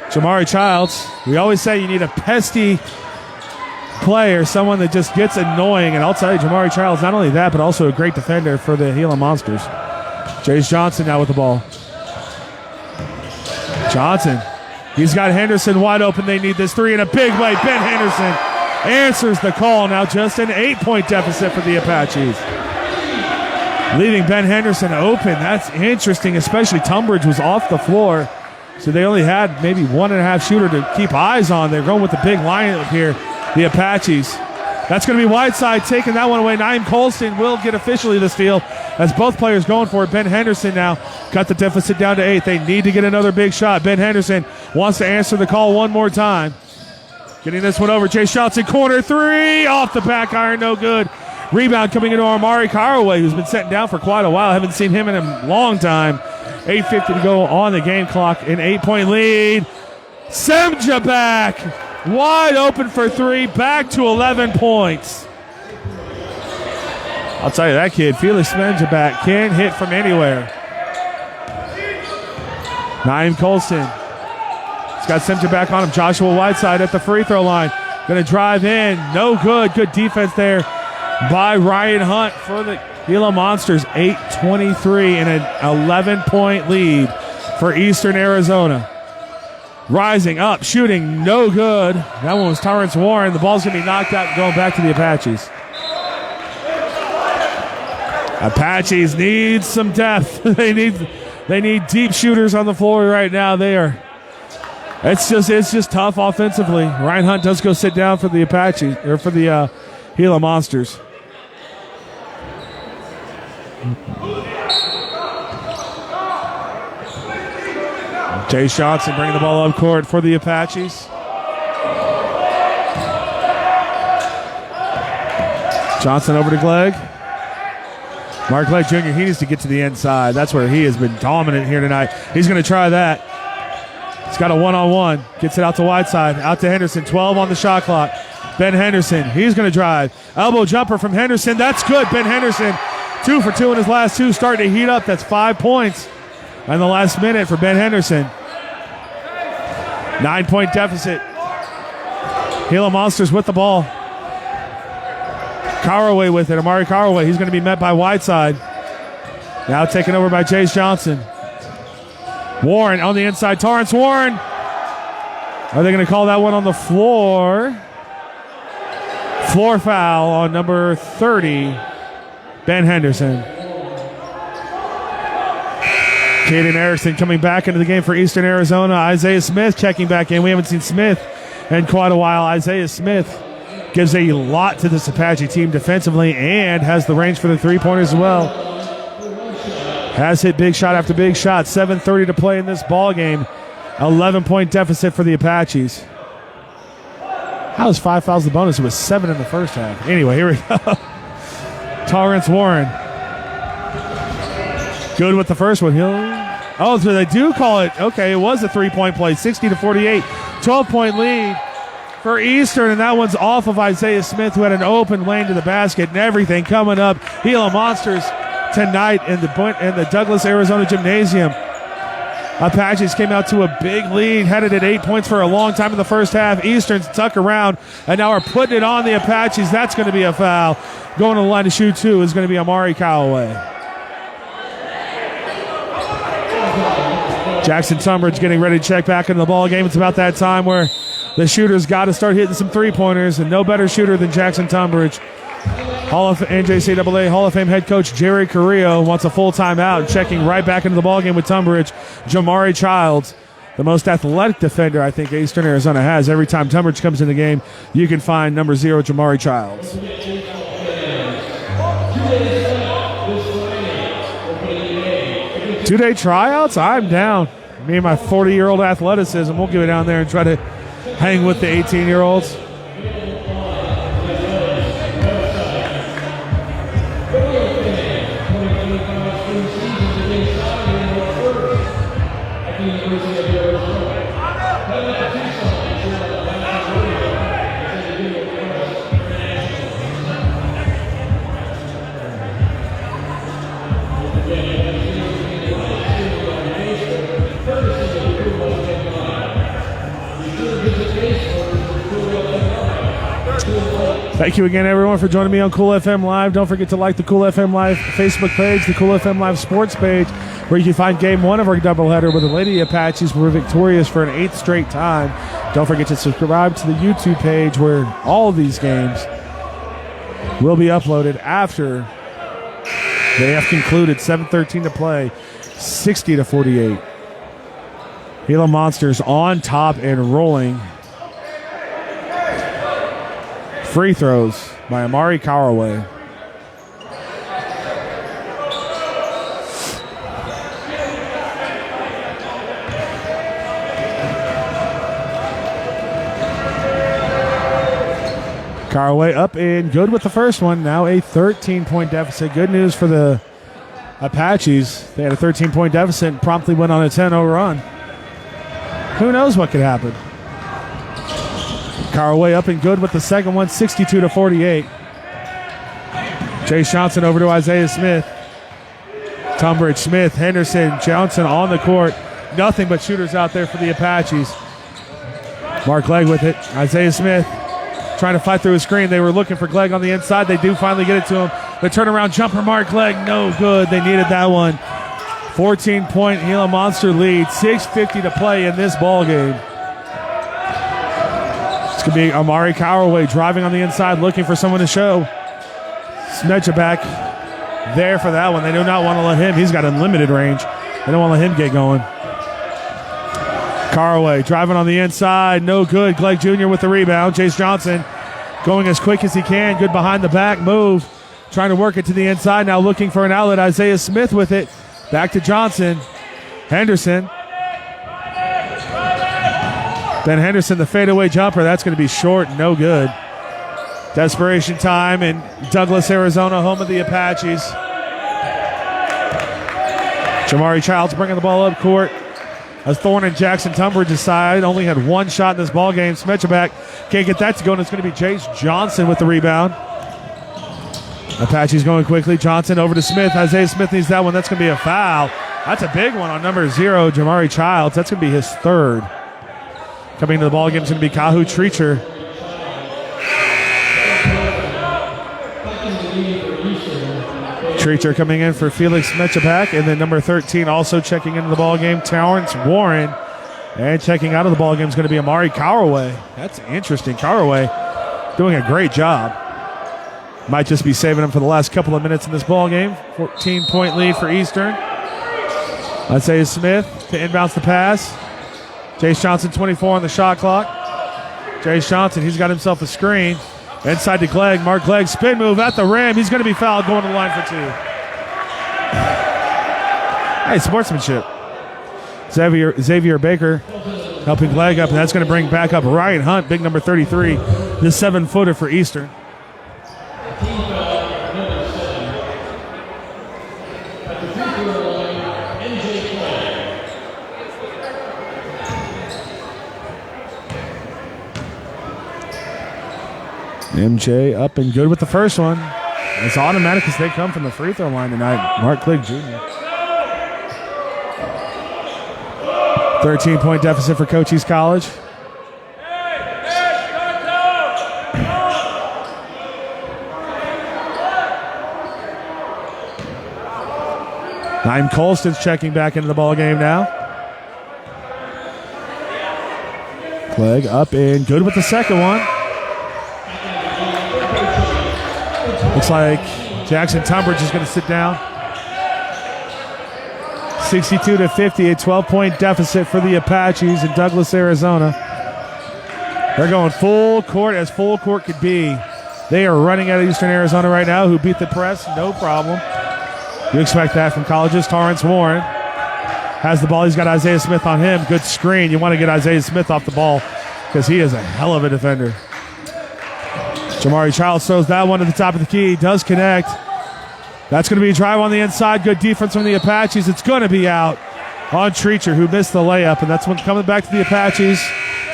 Jamari Childs, we always say you need a pesky player, someone that just gets annoying, and I'll tell you, Jamari Childs, not only that, but also a great defender for the Gila Monsters. Chase Johnson now with the ball. Johnson, he's got Henderson wide open. They need this three in a big way. Ben Henderson answers the call. Now just an 8-point deficit for the Apaches. Leaving Ben Henderson open. That's interesting, especially Tunbridge was off the floor. So they only had maybe 1.5 shooter to keep eyes on. They're going with the big lineup here, the Apaches. That's going to be Whiteside taking that one away. Naeem Colston will get officially the steal as both players going for it. Ben Henderson now cut the deficit down to 8. They need to get another big shot. Ben Henderson wants to answer the call one more time. Getting this one over. Chase Johnson, corner three. Off the back iron, no good. Rebound coming into Amari Caraway, who's been sitting down for quite a while. Haven't seen him in a long time. 8:50 to go on the game clock. An 8-point lead. Semjabak wide open for three. Back to 11 points. I'll tell you, that kid, Felix Semjabak, can hit from anywhere. Naeem Colston. He's got Semjabak on him. Joshua Whiteside at the free throw line. Going to drive in. No good. Good defense there by Ryan Hunt for the Gila Monsters. 8:23 and an 11-point lead for Eastern Arizona. Rising up, shooting, no good. That one was Torrance Warren. The ball's going to be knocked out and going back to the Apaches. Apaches need some depth. They need deep shooters on the floor right now. It's just tough offensively. Ryan Hunt does go sit down for the Apaches, or for the Gila Monsters. Chase Johnson bringing the ball up court for the Apaches. Johnson over to Glegg. Mark Legg Jr., he needs to get to the inside. That's where he has been dominant here tonight. He's going to try that. He's got a one-on-one. Gets it out to Whiteside. Out to Henderson. 12 on the shot clock. Ben Henderson, he's going to drive. Elbow jumper from Henderson. That's good. Ben Henderson 2 for 2 in his last 2, starting to heat up. That's 5 points in the last minute for Ben Henderson. 9-point deficit. Gila Monsters with the ball. Caraway with it. Amari Caraway. He's going to be met by Whiteside. Now taken over by Chase Johnson. Warren on the inside. Torrance Warren. Are they going to call that one on the floor? Floor foul on number 30, Ben Henderson. Caden Erickson coming back into the game for Eastern Arizona. Isaiah Smith checking back in. We haven't seen Smith in quite a while. Isaiah Smith gives a lot to this Apache team defensively and has the range for the three-pointers as well. Has hit big shot after big shot. 7:30 to play in this ball game. 11-point deficit for the Apaches. How is 5 fouls the bonus? It was 7 in the first half. Anyway, here we go. Torrance Warren. Good with the first one. Oh, so they do call it. Okay, it was a three-point play. 60-48. 12-point lead for Eastern, and that one's off of Isaiah Smith, who had an open lane to the basket and everything coming up. Gila Monsters tonight in the Douglas, Arizona Gymnasium. Apaches came out to a big lead, headed at 8 points for a long time in the first half. Eastern's tuck around, and now are putting it on the Apaches. That's going to be a foul. Going to the line to shoot 2 is going to be Amari Callaway. Jackson Tunbridge getting ready to check back into the ball game. It's about that time where the shooters got to start hitting some three-pointers, and no better shooter than Jackson Tunbridge. NJCAA Hall of Fame head coach Jerry Carrillo wants a full timeout. Checking right back into the ballgame with Tunbridge, Jamari Childs, the most athletic defender I think Eastern Arizona has. Every time Tunbridge comes in the game, you can find number 0, Jamari Childs. Two-day tryouts? I'm down. Me and my 40-year-old athleticism, we'll give it down there and try to hang with the 18-year-olds. Thank you again, everyone, for joining me on Cool FM Live. Don't forget to like the Cool FM Live Facebook page, the Cool FM Live Sports page, where you can find Game 1 of our doubleheader where the Lady Apaches were victorious for an 8th straight time. Don't forget to subscribe to the YouTube page where all of these games will be uploaded after they have concluded. 7:13 to play, 60-48. Gila Monsters on top and rolling. Free throws by Amari Caraway. Caraway up and good with the first one. Now a 13-point deficit. Good news for the Apaches. They had a 13-point deficit and promptly went on a 10-0 run. Who knows what could happen? Caraway up and good with the second one, 62-48. Chase Johnson over to Isaiah Smith. Tunbridge, Smith, Henderson, Johnson on the court. Nothing but shooters out there for the Apaches. Mark Glegg with it. Isaiah Smith trying to fight through a screen. They were looking for Glegg on the inside. They do finally get it to him. The turnaround jumper, Mark Glegg, no good. They needed that one. 14-point Gila Monster lead. 6:50 to play in this ball game. It's going to be Amari Caraway driving on the inside, looking for someone to show. Smecha back there for that one. They do not want to let him. He's got unlimited range. They don't want to let him get going. Caraway driving on the inside. No good. Glegg Jr. with the rebound. Chase Johnson going as quick as he can. Good behind the back move. Trying to work it to the inside. Now looking for an outlet. Isaiah Smith with it. Back to Johnson. Henderson. Ben Henderson, the fadeaway jumper. That's going to be short. No good. Desperation time in Douglas, Arizona, home of the Apaches. Jamari Childs bringing the ball up court. As Thorne and Jackson Tunbridge's side only had one shot in this ball game. Smecha back. Can't get that to go, and it's going to be Chase Johnson with the rebound. Apache's going quickly. Johnson over to Smith. Isaiah Smith needs that one. That's going to be a foul. That's a big one on number 0, Jamari Childs. That's going to be his 3rd. Coming into the ball game is going to be Kahu Treacher. Treacher coming in for Felix Metchapak. And then number 13 also checking into the ball game, Terrence Warren. And checking out of the ball game is going to be Amari Carraway. That's interesting. Carraway doing a great job. Might just be saving him for the last couple of minutes in this ball game. 14-point lead for Eastern. Isaiah Smith to inbounds the pass. Jace Johnson, 24 on the shot clock. Jace Johnson, he's got himself a screen. Inside to Clegg. Mark Clegg, spin move at the rim. He's going to be fouled going to the line for 2. Hey, sportsmanship. Xavier Baker helping Clegg up, and that's going to bring back up Ryan Hunt, big number 33, the 7-footer for Eastern. MJ up and good with the first one. It's automatic because they come from the free throw line tonight. Mark Clegg Jr. 13-point deficit for Cochise College. Naim Colston's checking back into the ball game now. Clegg up and good with the second one. Looks like Jackson Tunbridge is going to sit down. 62-50, a 12-point deficit for the Apaches in Douglas, Arizona. They're going full court as full court could be. They are running out of Eastern Arizona right now, who beat the press, no problem. You expect that from colleges. Torrance Warren has the ball. He's got Isaiah Smith on him. Good screen. You want to get Isaiah Smith off the ball because he is a hell of a defender. Jamari Childs throws that one to the top of the key. Does connect. That's going to be a drive on the inside. Good defense from the Apaches. It's going to be out on Treacher, who missed the layup, and that's one coming back to the Apaches.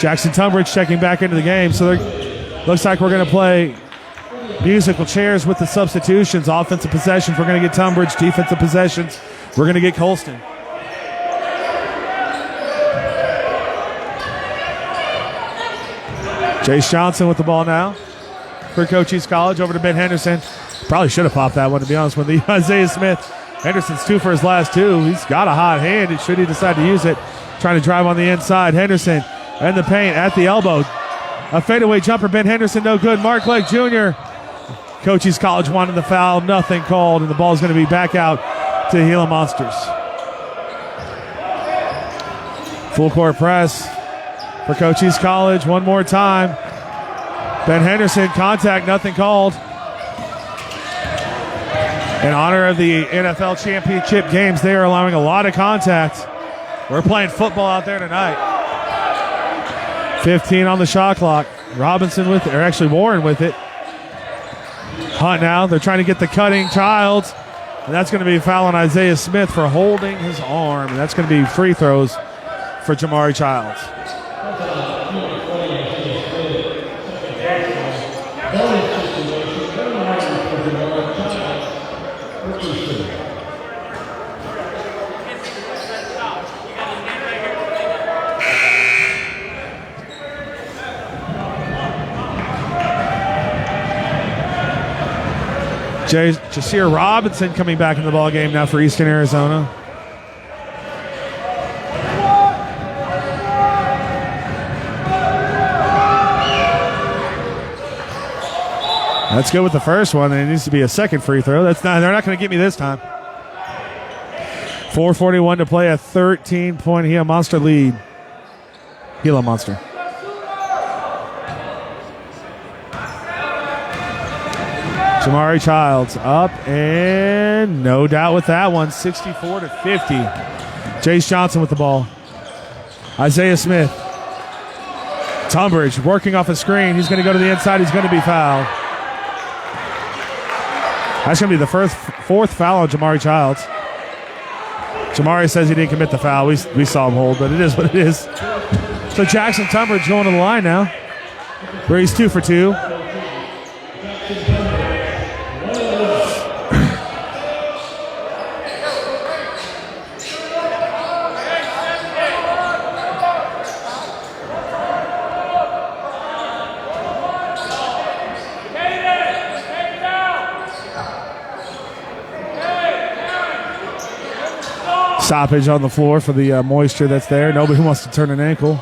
Jackson Tunbridge checking back into the game. So looks like we're going to play musical chairs with the substitutions. Offensive possessions, we're going to get Tunbridge. Defensive possessions, we're going to get Colston. Jace Johnson with the ball now for Cochise College. Over to Ben Henderson. Probably should have popped that one, to be honest with you. Isaiah Smith. Henderson's 2 for his last 2. He's got a hot hand. Should he decide to use it? Trying to drive on the inside. Henderson in the paint at the elbow. A fadeaway jumper. Ben Henderson, no good. Mark Clegg Jr. Cochise College wanted the foul. Nothing called, and the ball is going to be back out to Gila Monsters. Full court press for Cochise College. One more time. Ben Henderson, contact, nothing called. In honor of the NFL championship games, they are allowing a lot of contact. We're playing football out there tonight. 15 on the shot clock. Robinson with it, or actually Warren with it. Hunt now. They're trying to get the cutting Childs. And that's going to be a foul on Isaiah Smith for holding his arm. And that's going to be free throws for Jamari Childs. Jasir Robinson coming back in the ball game now for Eastern Arizona. That's good with the first one. There needs to be a second free throw. They're not going to get me this time. 4:41 to play, a 13-point Gila Monster lead. Gila Monster. Jamari Childs up, and no doubt with that one, 64-50. Jace Johnson with the ball. Isaiah Smith. Tunbridge working off a screen. He's going to go to the inside. He's going to be fouled. That's going to be the fourth foul on Jamari Childs. Jamari says he didn't commit the foul. We saw him hold, but it is what it is. So Jackson Tunbridge going to the line now, where he's 2 for 2. Stoppage on the floor for the moisture that's there. Nobody wants to turn an ankle.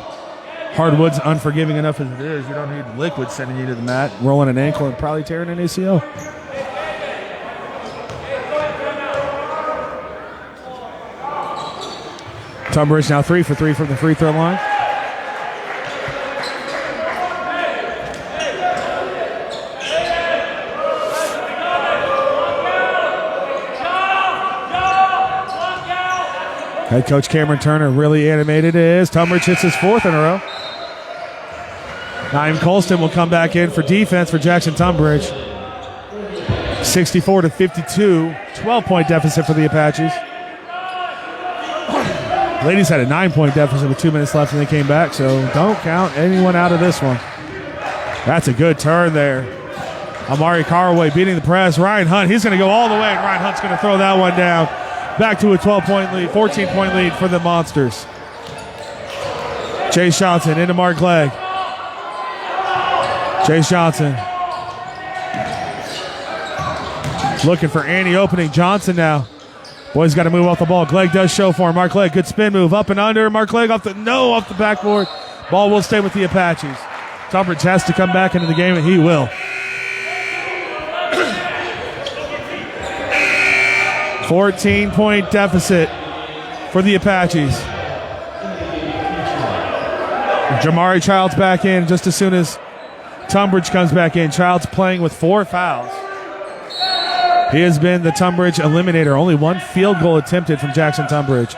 Hardwood's unforgiving enough as it is. You don't need liquid sending you to the mat, rolling an ankle, and probably tearing an ACL. Tunbridge now 3 for 3 from the free throw line. Head coach Cameron Turner really animated as Tunbridge hits his 4th in a row. Naeem Colston will come back in for defense for Jackson Tunbridge. 64-52, 12-point deficit for the Apaches. Ladies had a 9-point deficit with 2 minutes left and they came back, so don't count anyone out of this one. That's a good turn there. Amari Carraway beating the press. Ryan Hunt, he's going to go all the way, and Ryan Hunt's going to throw that one down. Back to a 12-point lead, 14-point lead for the Monsters. Chase Johnson into Mark Clegg. Chase Johnson looking for Annie opening. Johnson now. Boys got to move off the ball. Clegg does show for him. Mark Clegg, good spin move. Up and under. Mark Clegg off the backboard. Ball will stay with the Apaches. Tunbridge has to come back into the game, and he will. 14-point deficit for the Apaches. Jamari Childs back in just as soon as Tunbridge comes back in. Childs playing with 4 fouls. He has been the Tunbridge eliminator. Only 1 field goal attempted from Jackson Tunbridge.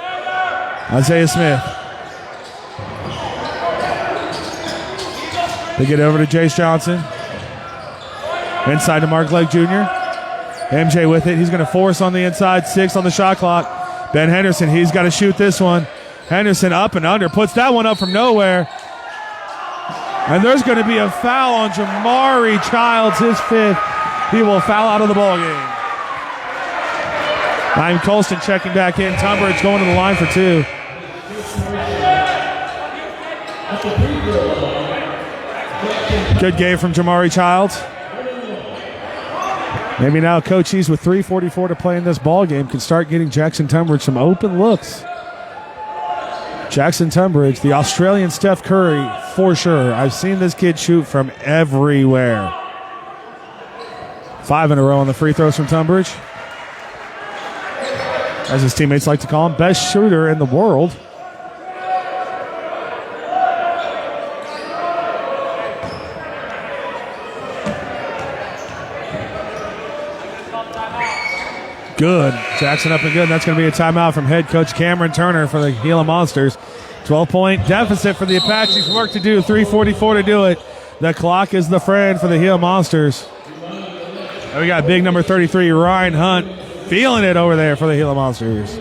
Isaiah Smith. They get over to Jace Johnson. Inside to Mark Clegg Jr. MJ with it. He's going to force on the inside. 6 on the shot clock. Ben Henderson, he's got to shoot this one. Henderson up and under. Puts that one up from nowhere. And there's going to be a foul on Jamari Childs, his 5th. He will foul out of the ball game. Naeem Colston checking back in. Tunbridge going to the line for 2. Good game from Jamari Childs. Maybe now Cochise with 3:44 to play in this ball game can start getting Jackson Tunbridge some open looks. Jackson Tunbridge, the Australian Steph Curry, for sure. I've seen this kid shoot from everywhere. 5 in a row on the free throws from Tunbridge. As his teammates like to call him, best shooter in the world. Good. Jackson up and good. That's going to be a timeout from head coach Cameron Turner for the Gila Monsters. 12-point deficit for the Apaches. Work to do. 3:44 to do it. The clock is the friend for the Gila Monsters. And we got big number 33, Ryan Hunt, feeling it over there for the Gila Monsters.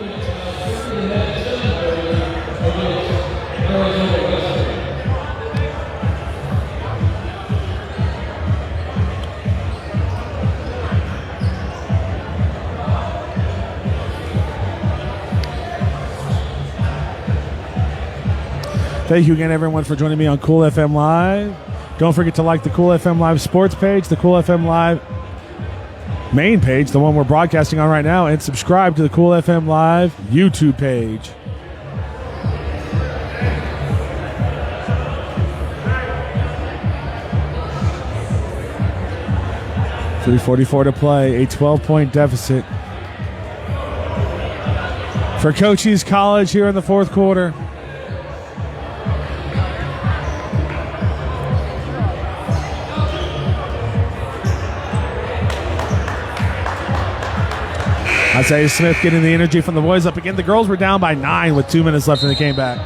Thank you again, everyone, for joining me on Cool FM Live. Don't forget to like the Cool FM Live sports page, the Cool FM Live main page, the one we're broadcasting on right now, and subscribe to the Cool FM Live YouTube page. .344 to play, a 12-point deficit for Cochise College here in the 4th quarter. Isaiah Smith getting the energy from the boys up again. The girls were down by 9 with 2 minutes left and they came back.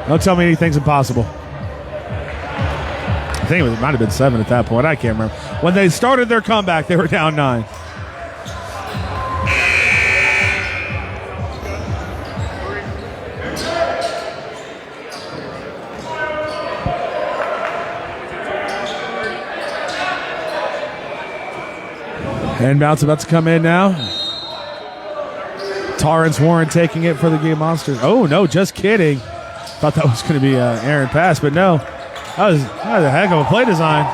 Don't tell me anything's impossible. I think it might have been 7 at that point. I can't remember. When they started their comeback, they were down 9. Inbound's about to come in now. Torrance Warren taking it for the Gila Monsters. Oh, no, just kidding. Thought that was going to be an errant pass, but no. That was a heck of a play design.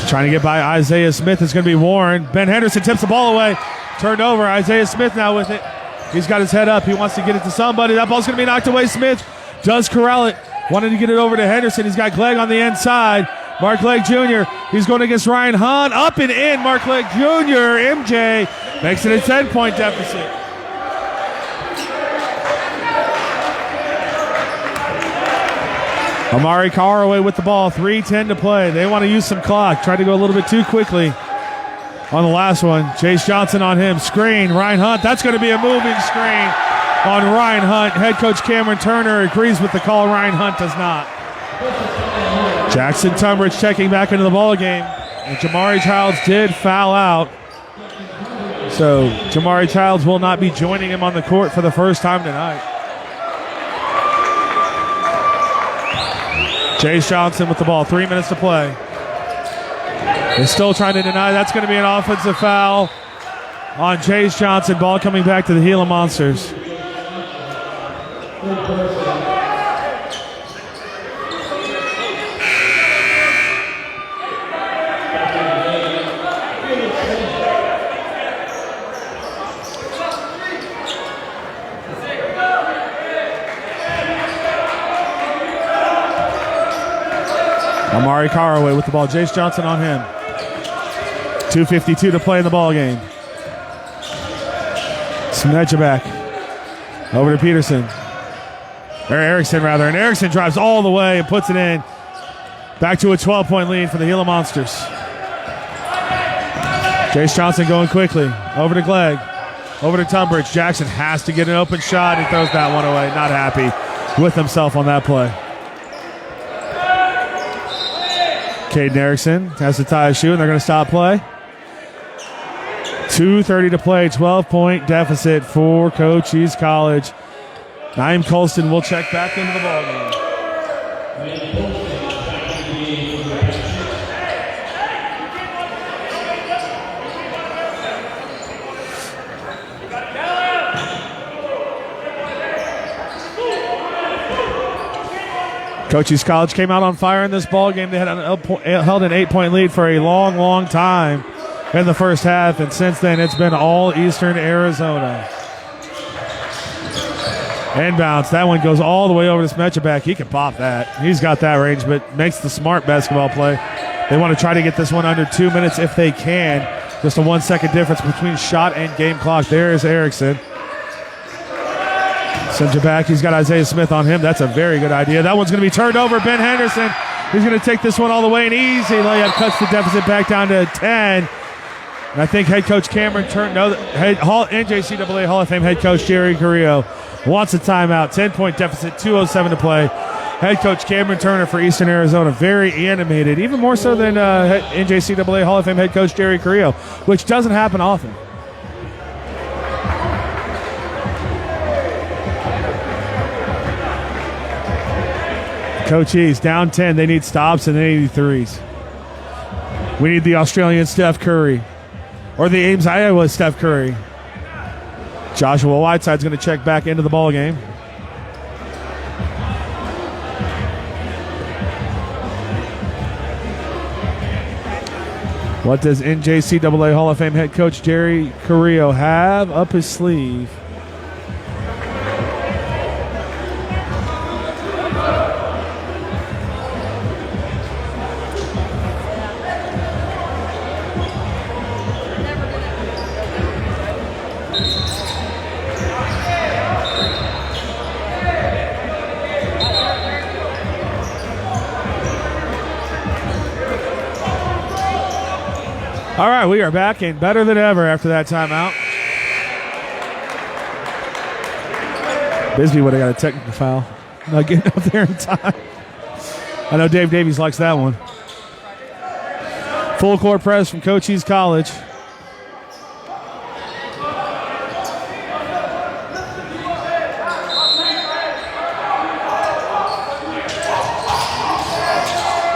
Trying to get by Isaiah Smith. It's going to be Warren. Ben Henderson tips the ball away. Turned over. Isaiah Smith now with it. He's got his head up. He wants to get it to somebody. That ball's going to be knocked away. Smith does corral it. Wanted to get it over to Henderson. He's got Glegg on the inside. Mark Glegg Jr. He's going against Ryan Hunt. Up and in. Mark Glegg Jr. MJ makes it a 10-point deficit. Amari Caraway with the ball. 3:10 to play. They want to use some clock. Tried to go a little bit too quickly on the last one. Chase Johnson on him. Screen. Ryan Hunt. That's going to be a moving screen on Ryan Hunt. Head coach Cameron Turner agrees with the call. Ryan Hunt does not. Jackson Tunbridge checking back into the ball game. And Jamari Childs did foul out. So Jamari Childs will not be joining him on the court for the first time tonight. Chase Johnson with the ball. 3 minutes to play. They're still trying to deny. That's going to be an offensive foul on Chase Johnson. Ball coming back to the Gila Monsters. Amari Caraway with the ball. Jace Johnson on him. 2:52 to play in the ball game. Smedjabak over to Peterson. Or Erickson, rather. And Erickson drives all the way and puts it in. Back to a 12-point lead for the Gila Monsters. Jace Johnson going quickly. Over to Glegg. Over to Tunbridge. Jackson has to get an open shot. He throws that one away. Not happy with himself on that play. Caden Erickson has to tie a shoe, and they're going to stop play. 2:30 to play, 12-point deficit for Cochise College. Naeem Colston will check back into the ballgame. Cochise College came out on fire in this ball game. They had held an 8-point lead for a long, long time in the first half, and since then it's been all Eastern Arizona. Inbounds. That one goes all the way over to Smedjabak. He can pop that. He's got that range, but makes the smart basketball play. They want to try to get this one under 2 minutes if they can. Just a 1 second difference between shot and game clock. There is Erickson. Smedjabak, he's got Isaiah Smith on him. That's a very good idea. That one's going to be turned over. Ben Henderson, he's going to take this one all the way. An easy layup cuts the deficit back down to 10. And I think head coach Cameron Turner, NJCAA Hall of Fame head coach Jerry Carrillo wants a timeout. 10-point deficit, 2:07 to play. Head coach Cameron Turner for Eastern Arizona, very animated, even more so than NJCAA Hall of Fame head coach Jerry Carrillo, which doesn't happen often. Cochise down 10. They need stops and they need threes. We need the Australian Steph Curry or the Ames, Iowa Steph Curry. Joshua Whiteside's going to check back into the ball game. What does NJCAA Hall of Fame head coach Jerry Carrillo have up his sleeve? All right, we are back and better than ever after that timeout. Bisbee would have got a technical foul. Not getting up there in time. I know Dave Davies likes that one. Full court press from Cochise College.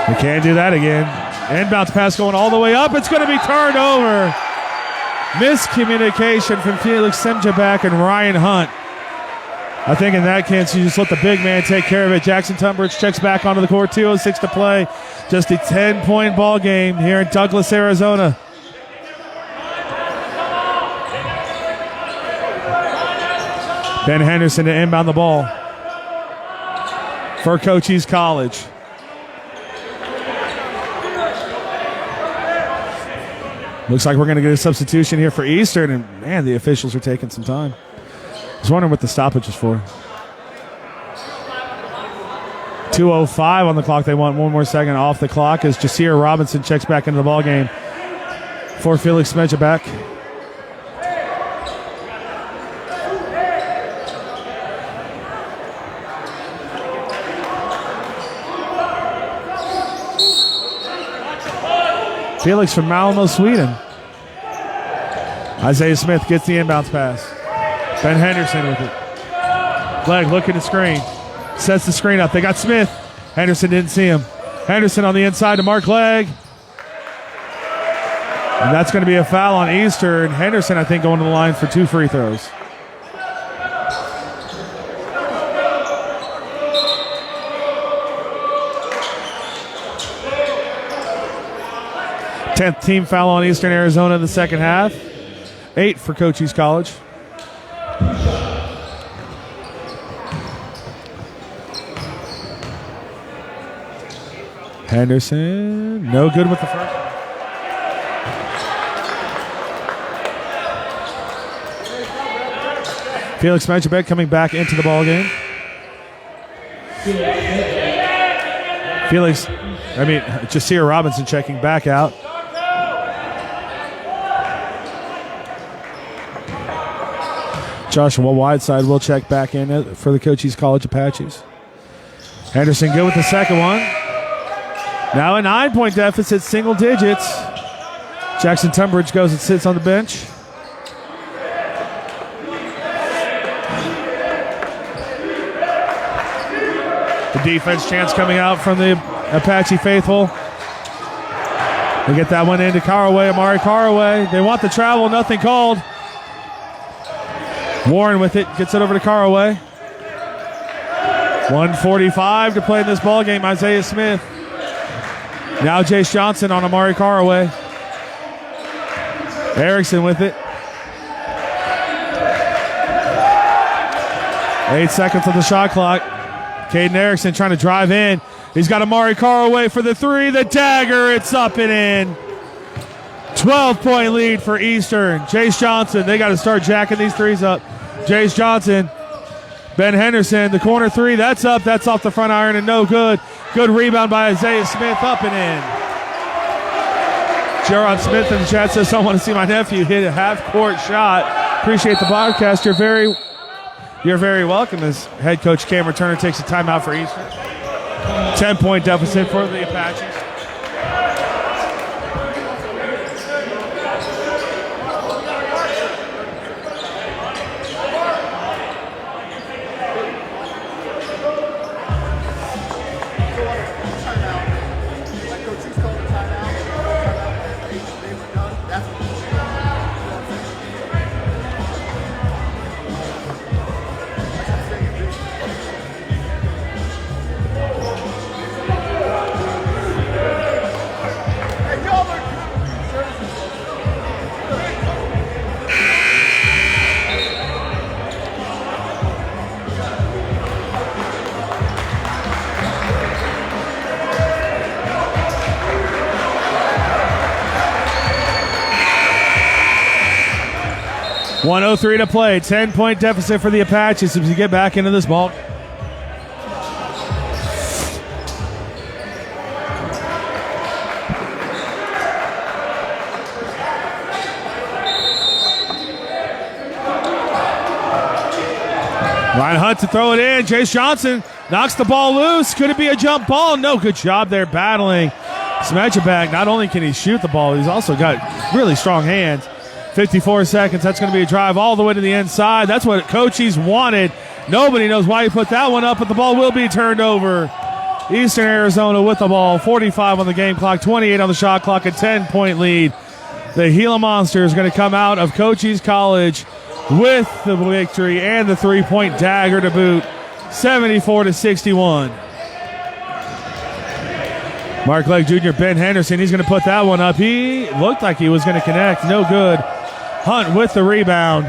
We can't do that again. Inbounds pass going all the way up. It's going to be turned over. Miscommunication from Felix Smedjabak and Ryan Hunt. I think in that case, you just let the big man take care of it. Jackson Tunbridge checks back onto the court. 2:06 to play. Just a 10-point ball game here in Douglas, Arizona. Ben Henderson to inbound the ball for Cochise College. Looks like we're going to get a substitution here for Eastern, and man, the officials are taking some time. I was wondering what the stoppage is for. 2:05 on the clock. They want one more second off the clock as Jasir Robinson checks back into the ball game for Felix Smedjabek. Felix from Malmo, Sweden. Isaiah Smith gets the inbounds pass. Ben Henderson with it. Leg looking to screen. Sets the screen up. They got Smith. Henderson didn't see him. Henderson on the inside to Mark Legg. And that's going to be a foul on Eastern. Henderson, I think, going to the line for 2 free throws. Tenth team foul on Eastern Arizona in the second half. 8 for Cochise College. Henderson, no good with the first. Felix Smedjabek coming back into the ball game. Jasir Robinson checking back out. Joshua Whiteside will check back in for the Cochise College Apaches. Henderson good with the second one. Now a 9-point deficit, single digits. Jackson Tunbridge goes and sits on the bench. The defense chance coming out from the Apache faithful. They get that one into Caraway, Amari Caraway. They want the travel, nothing called. Warren with it, gets it over to Caraway. 1:45 to play in this ball game. Isaiah Smith. Now Jace Johnson on Amari Caraway. Erickson with it. 8 seconds on the shot clock. Caden Erickson trying to drive in. He's got Amari Caraway for the three. The dagger, it's up and in. 12-point lead for Eastern. Jace Johnson, they got to start jacking these threes up. Jace Johnson. Ben Henderson, the corner three, that's up. That's off the front iron and no good. Good rebound by Isaiah Smith, up and in. Gerard Smith in the chat says, I want to see my nephew hit a half-court shot. Appreciate the broadcast. You're very welcome as head coach Cameron Turner takes a timeout for Eastern. 10-point deficit for the Apaches. .103 to play. 10-point deficit for the Apaches as we get back into this ball. Ryan Hunt to throw it in. Jace Johnson knocks the ball loose. Could it be a jump ball? No, good job there battling. Smedjabek, not only can he shoot the ball, he's also got really strong hands. 54 seconds. That's going to be a drive all the way to the inside. That's what Cochise wanted. Nobody knows why he put that one up, but the ball will be turned over. Eastern Arizona with the ball. 45 on the game clock, 28 on the shot clock, a 10-point lead. The Gila Monsters going to come out of Cochise College with the victory and the three-point dagger to boot. 74-61. Mark Legg Jr., Ben Henderson, he's going to put that one up. He looked like he was going to connect. No good. Hunt with the rebound.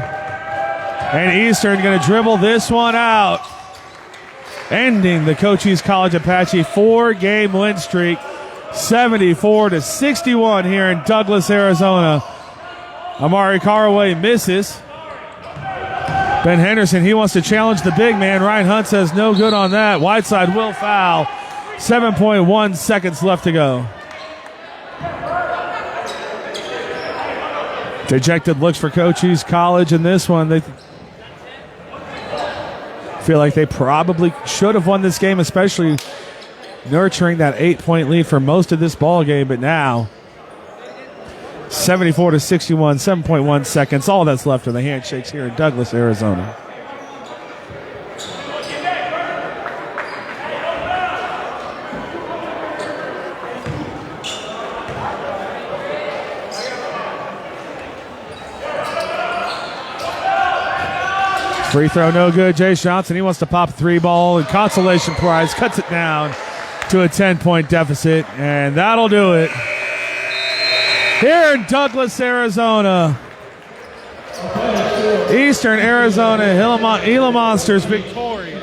And Eastern going to dribble this one out, ending the Cochise College Apache 4-game win streak, 74-61 here in Douglas, Arizona. Amari Caraway misses. Ben Henderson, he wants to challenge the big man. Ryan Hunt says no good on that. Whiteside will foul. 7.1 seconds left to go. Dejected looks for Cochise College in this one. They feel like they probably should have won this game, especially nurturing that 8-point lead for most of this ball game. But now, 74-61, 7.1 seconds. All that's left are the handshakes here in Douglas, Arizona. Free throw no good. Jace Johnson, he wants to pop a 3-ball, and consolation prize cuts it down to a 10-point deficit, and that'll do it. Here in Douglas, Arizona, Eastern Arizona Gila Monsters victorious.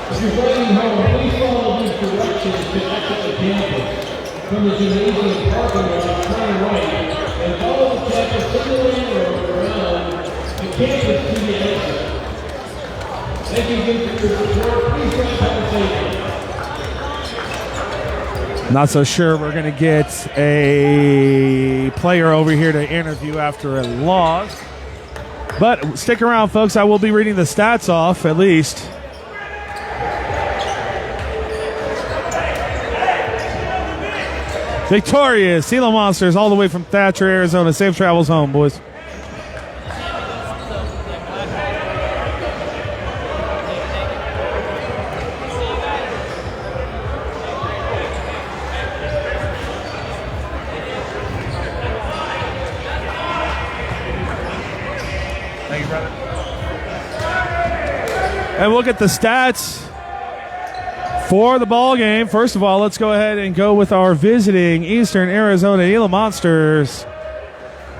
If you're riding home, please follow these directions to exit the campus. From the gymnasium parking lot, turn right, and follow the campus to the lane road around the campus to the exit. Thank you again for your support. Please drive home safely. Not so sure we're going to get a player over here to interview after a loss. But stick around, folks. I will be reading the stats off, at least. Victorious Gila Monsters all the way from Thatcher, Arizona. Safe travels home, boys. Thank you, brother. And we'll get the stats for the ball game. First of all, let's go ahead and go with our visiting Eastern Arizona Gila Monsters.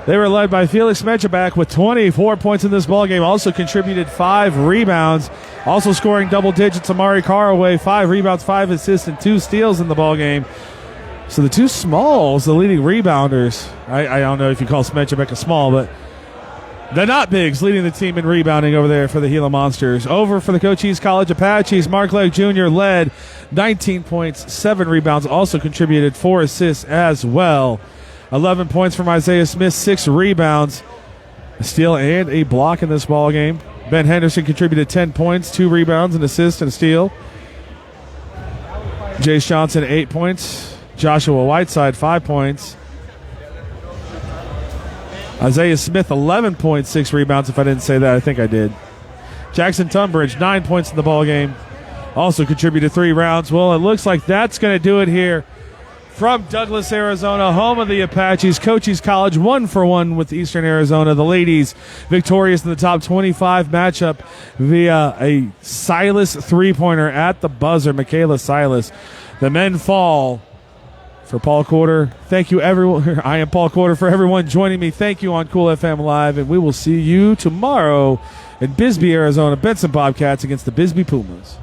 They were led by Felix Metchabak with 24 points in this ball game. Also contributed 5 rebounds. Also scoring double digits, Amari Caraway, 5 rebounds, 5 assists, and 2 steals in the ball game. So the two smalls, the leading rebounders. I don't know if you call Metchabak a small, but they're not bigs, leading the team in rebounding over there for the Gila Monsters. Over for the Cochise College Apaches, Mark Legg Jr. led 19 points, 7 rebounds, also contributed 4 assists as well. 11 points from Isaiah Smith, 6 rebounds, a steal and a block in this ball game. Ben Henderson contributed 10 points, 2 rebounds, an assist, and a steal. Jace Johnson, 8 points. Joshua Whiteside, 5 points. Isaiah Smith, 11 points, 6 rebounds. If I didn't say that, I think I did. Jackson Tunbridge, 9 points in the ball game. Also contributed 3 rounds. Well, it looks like that's going to do it here from Douglas, Arizona, home of the Apaches. Cochise College 1-for-1 with Eastern Arizona. The ladies victorious in the top 25 matchup via a Silas 3-pointer at the buzzer, Michaela Silas. The men fall. For Paul Quarter, thank you, everyone. I am Paul Quarter. For everyone joining me, thank you on Cool FM Live, and we will see you tomorrow in Bisbee, Arizona. Benson Bobcats against the Bisbee Pumas.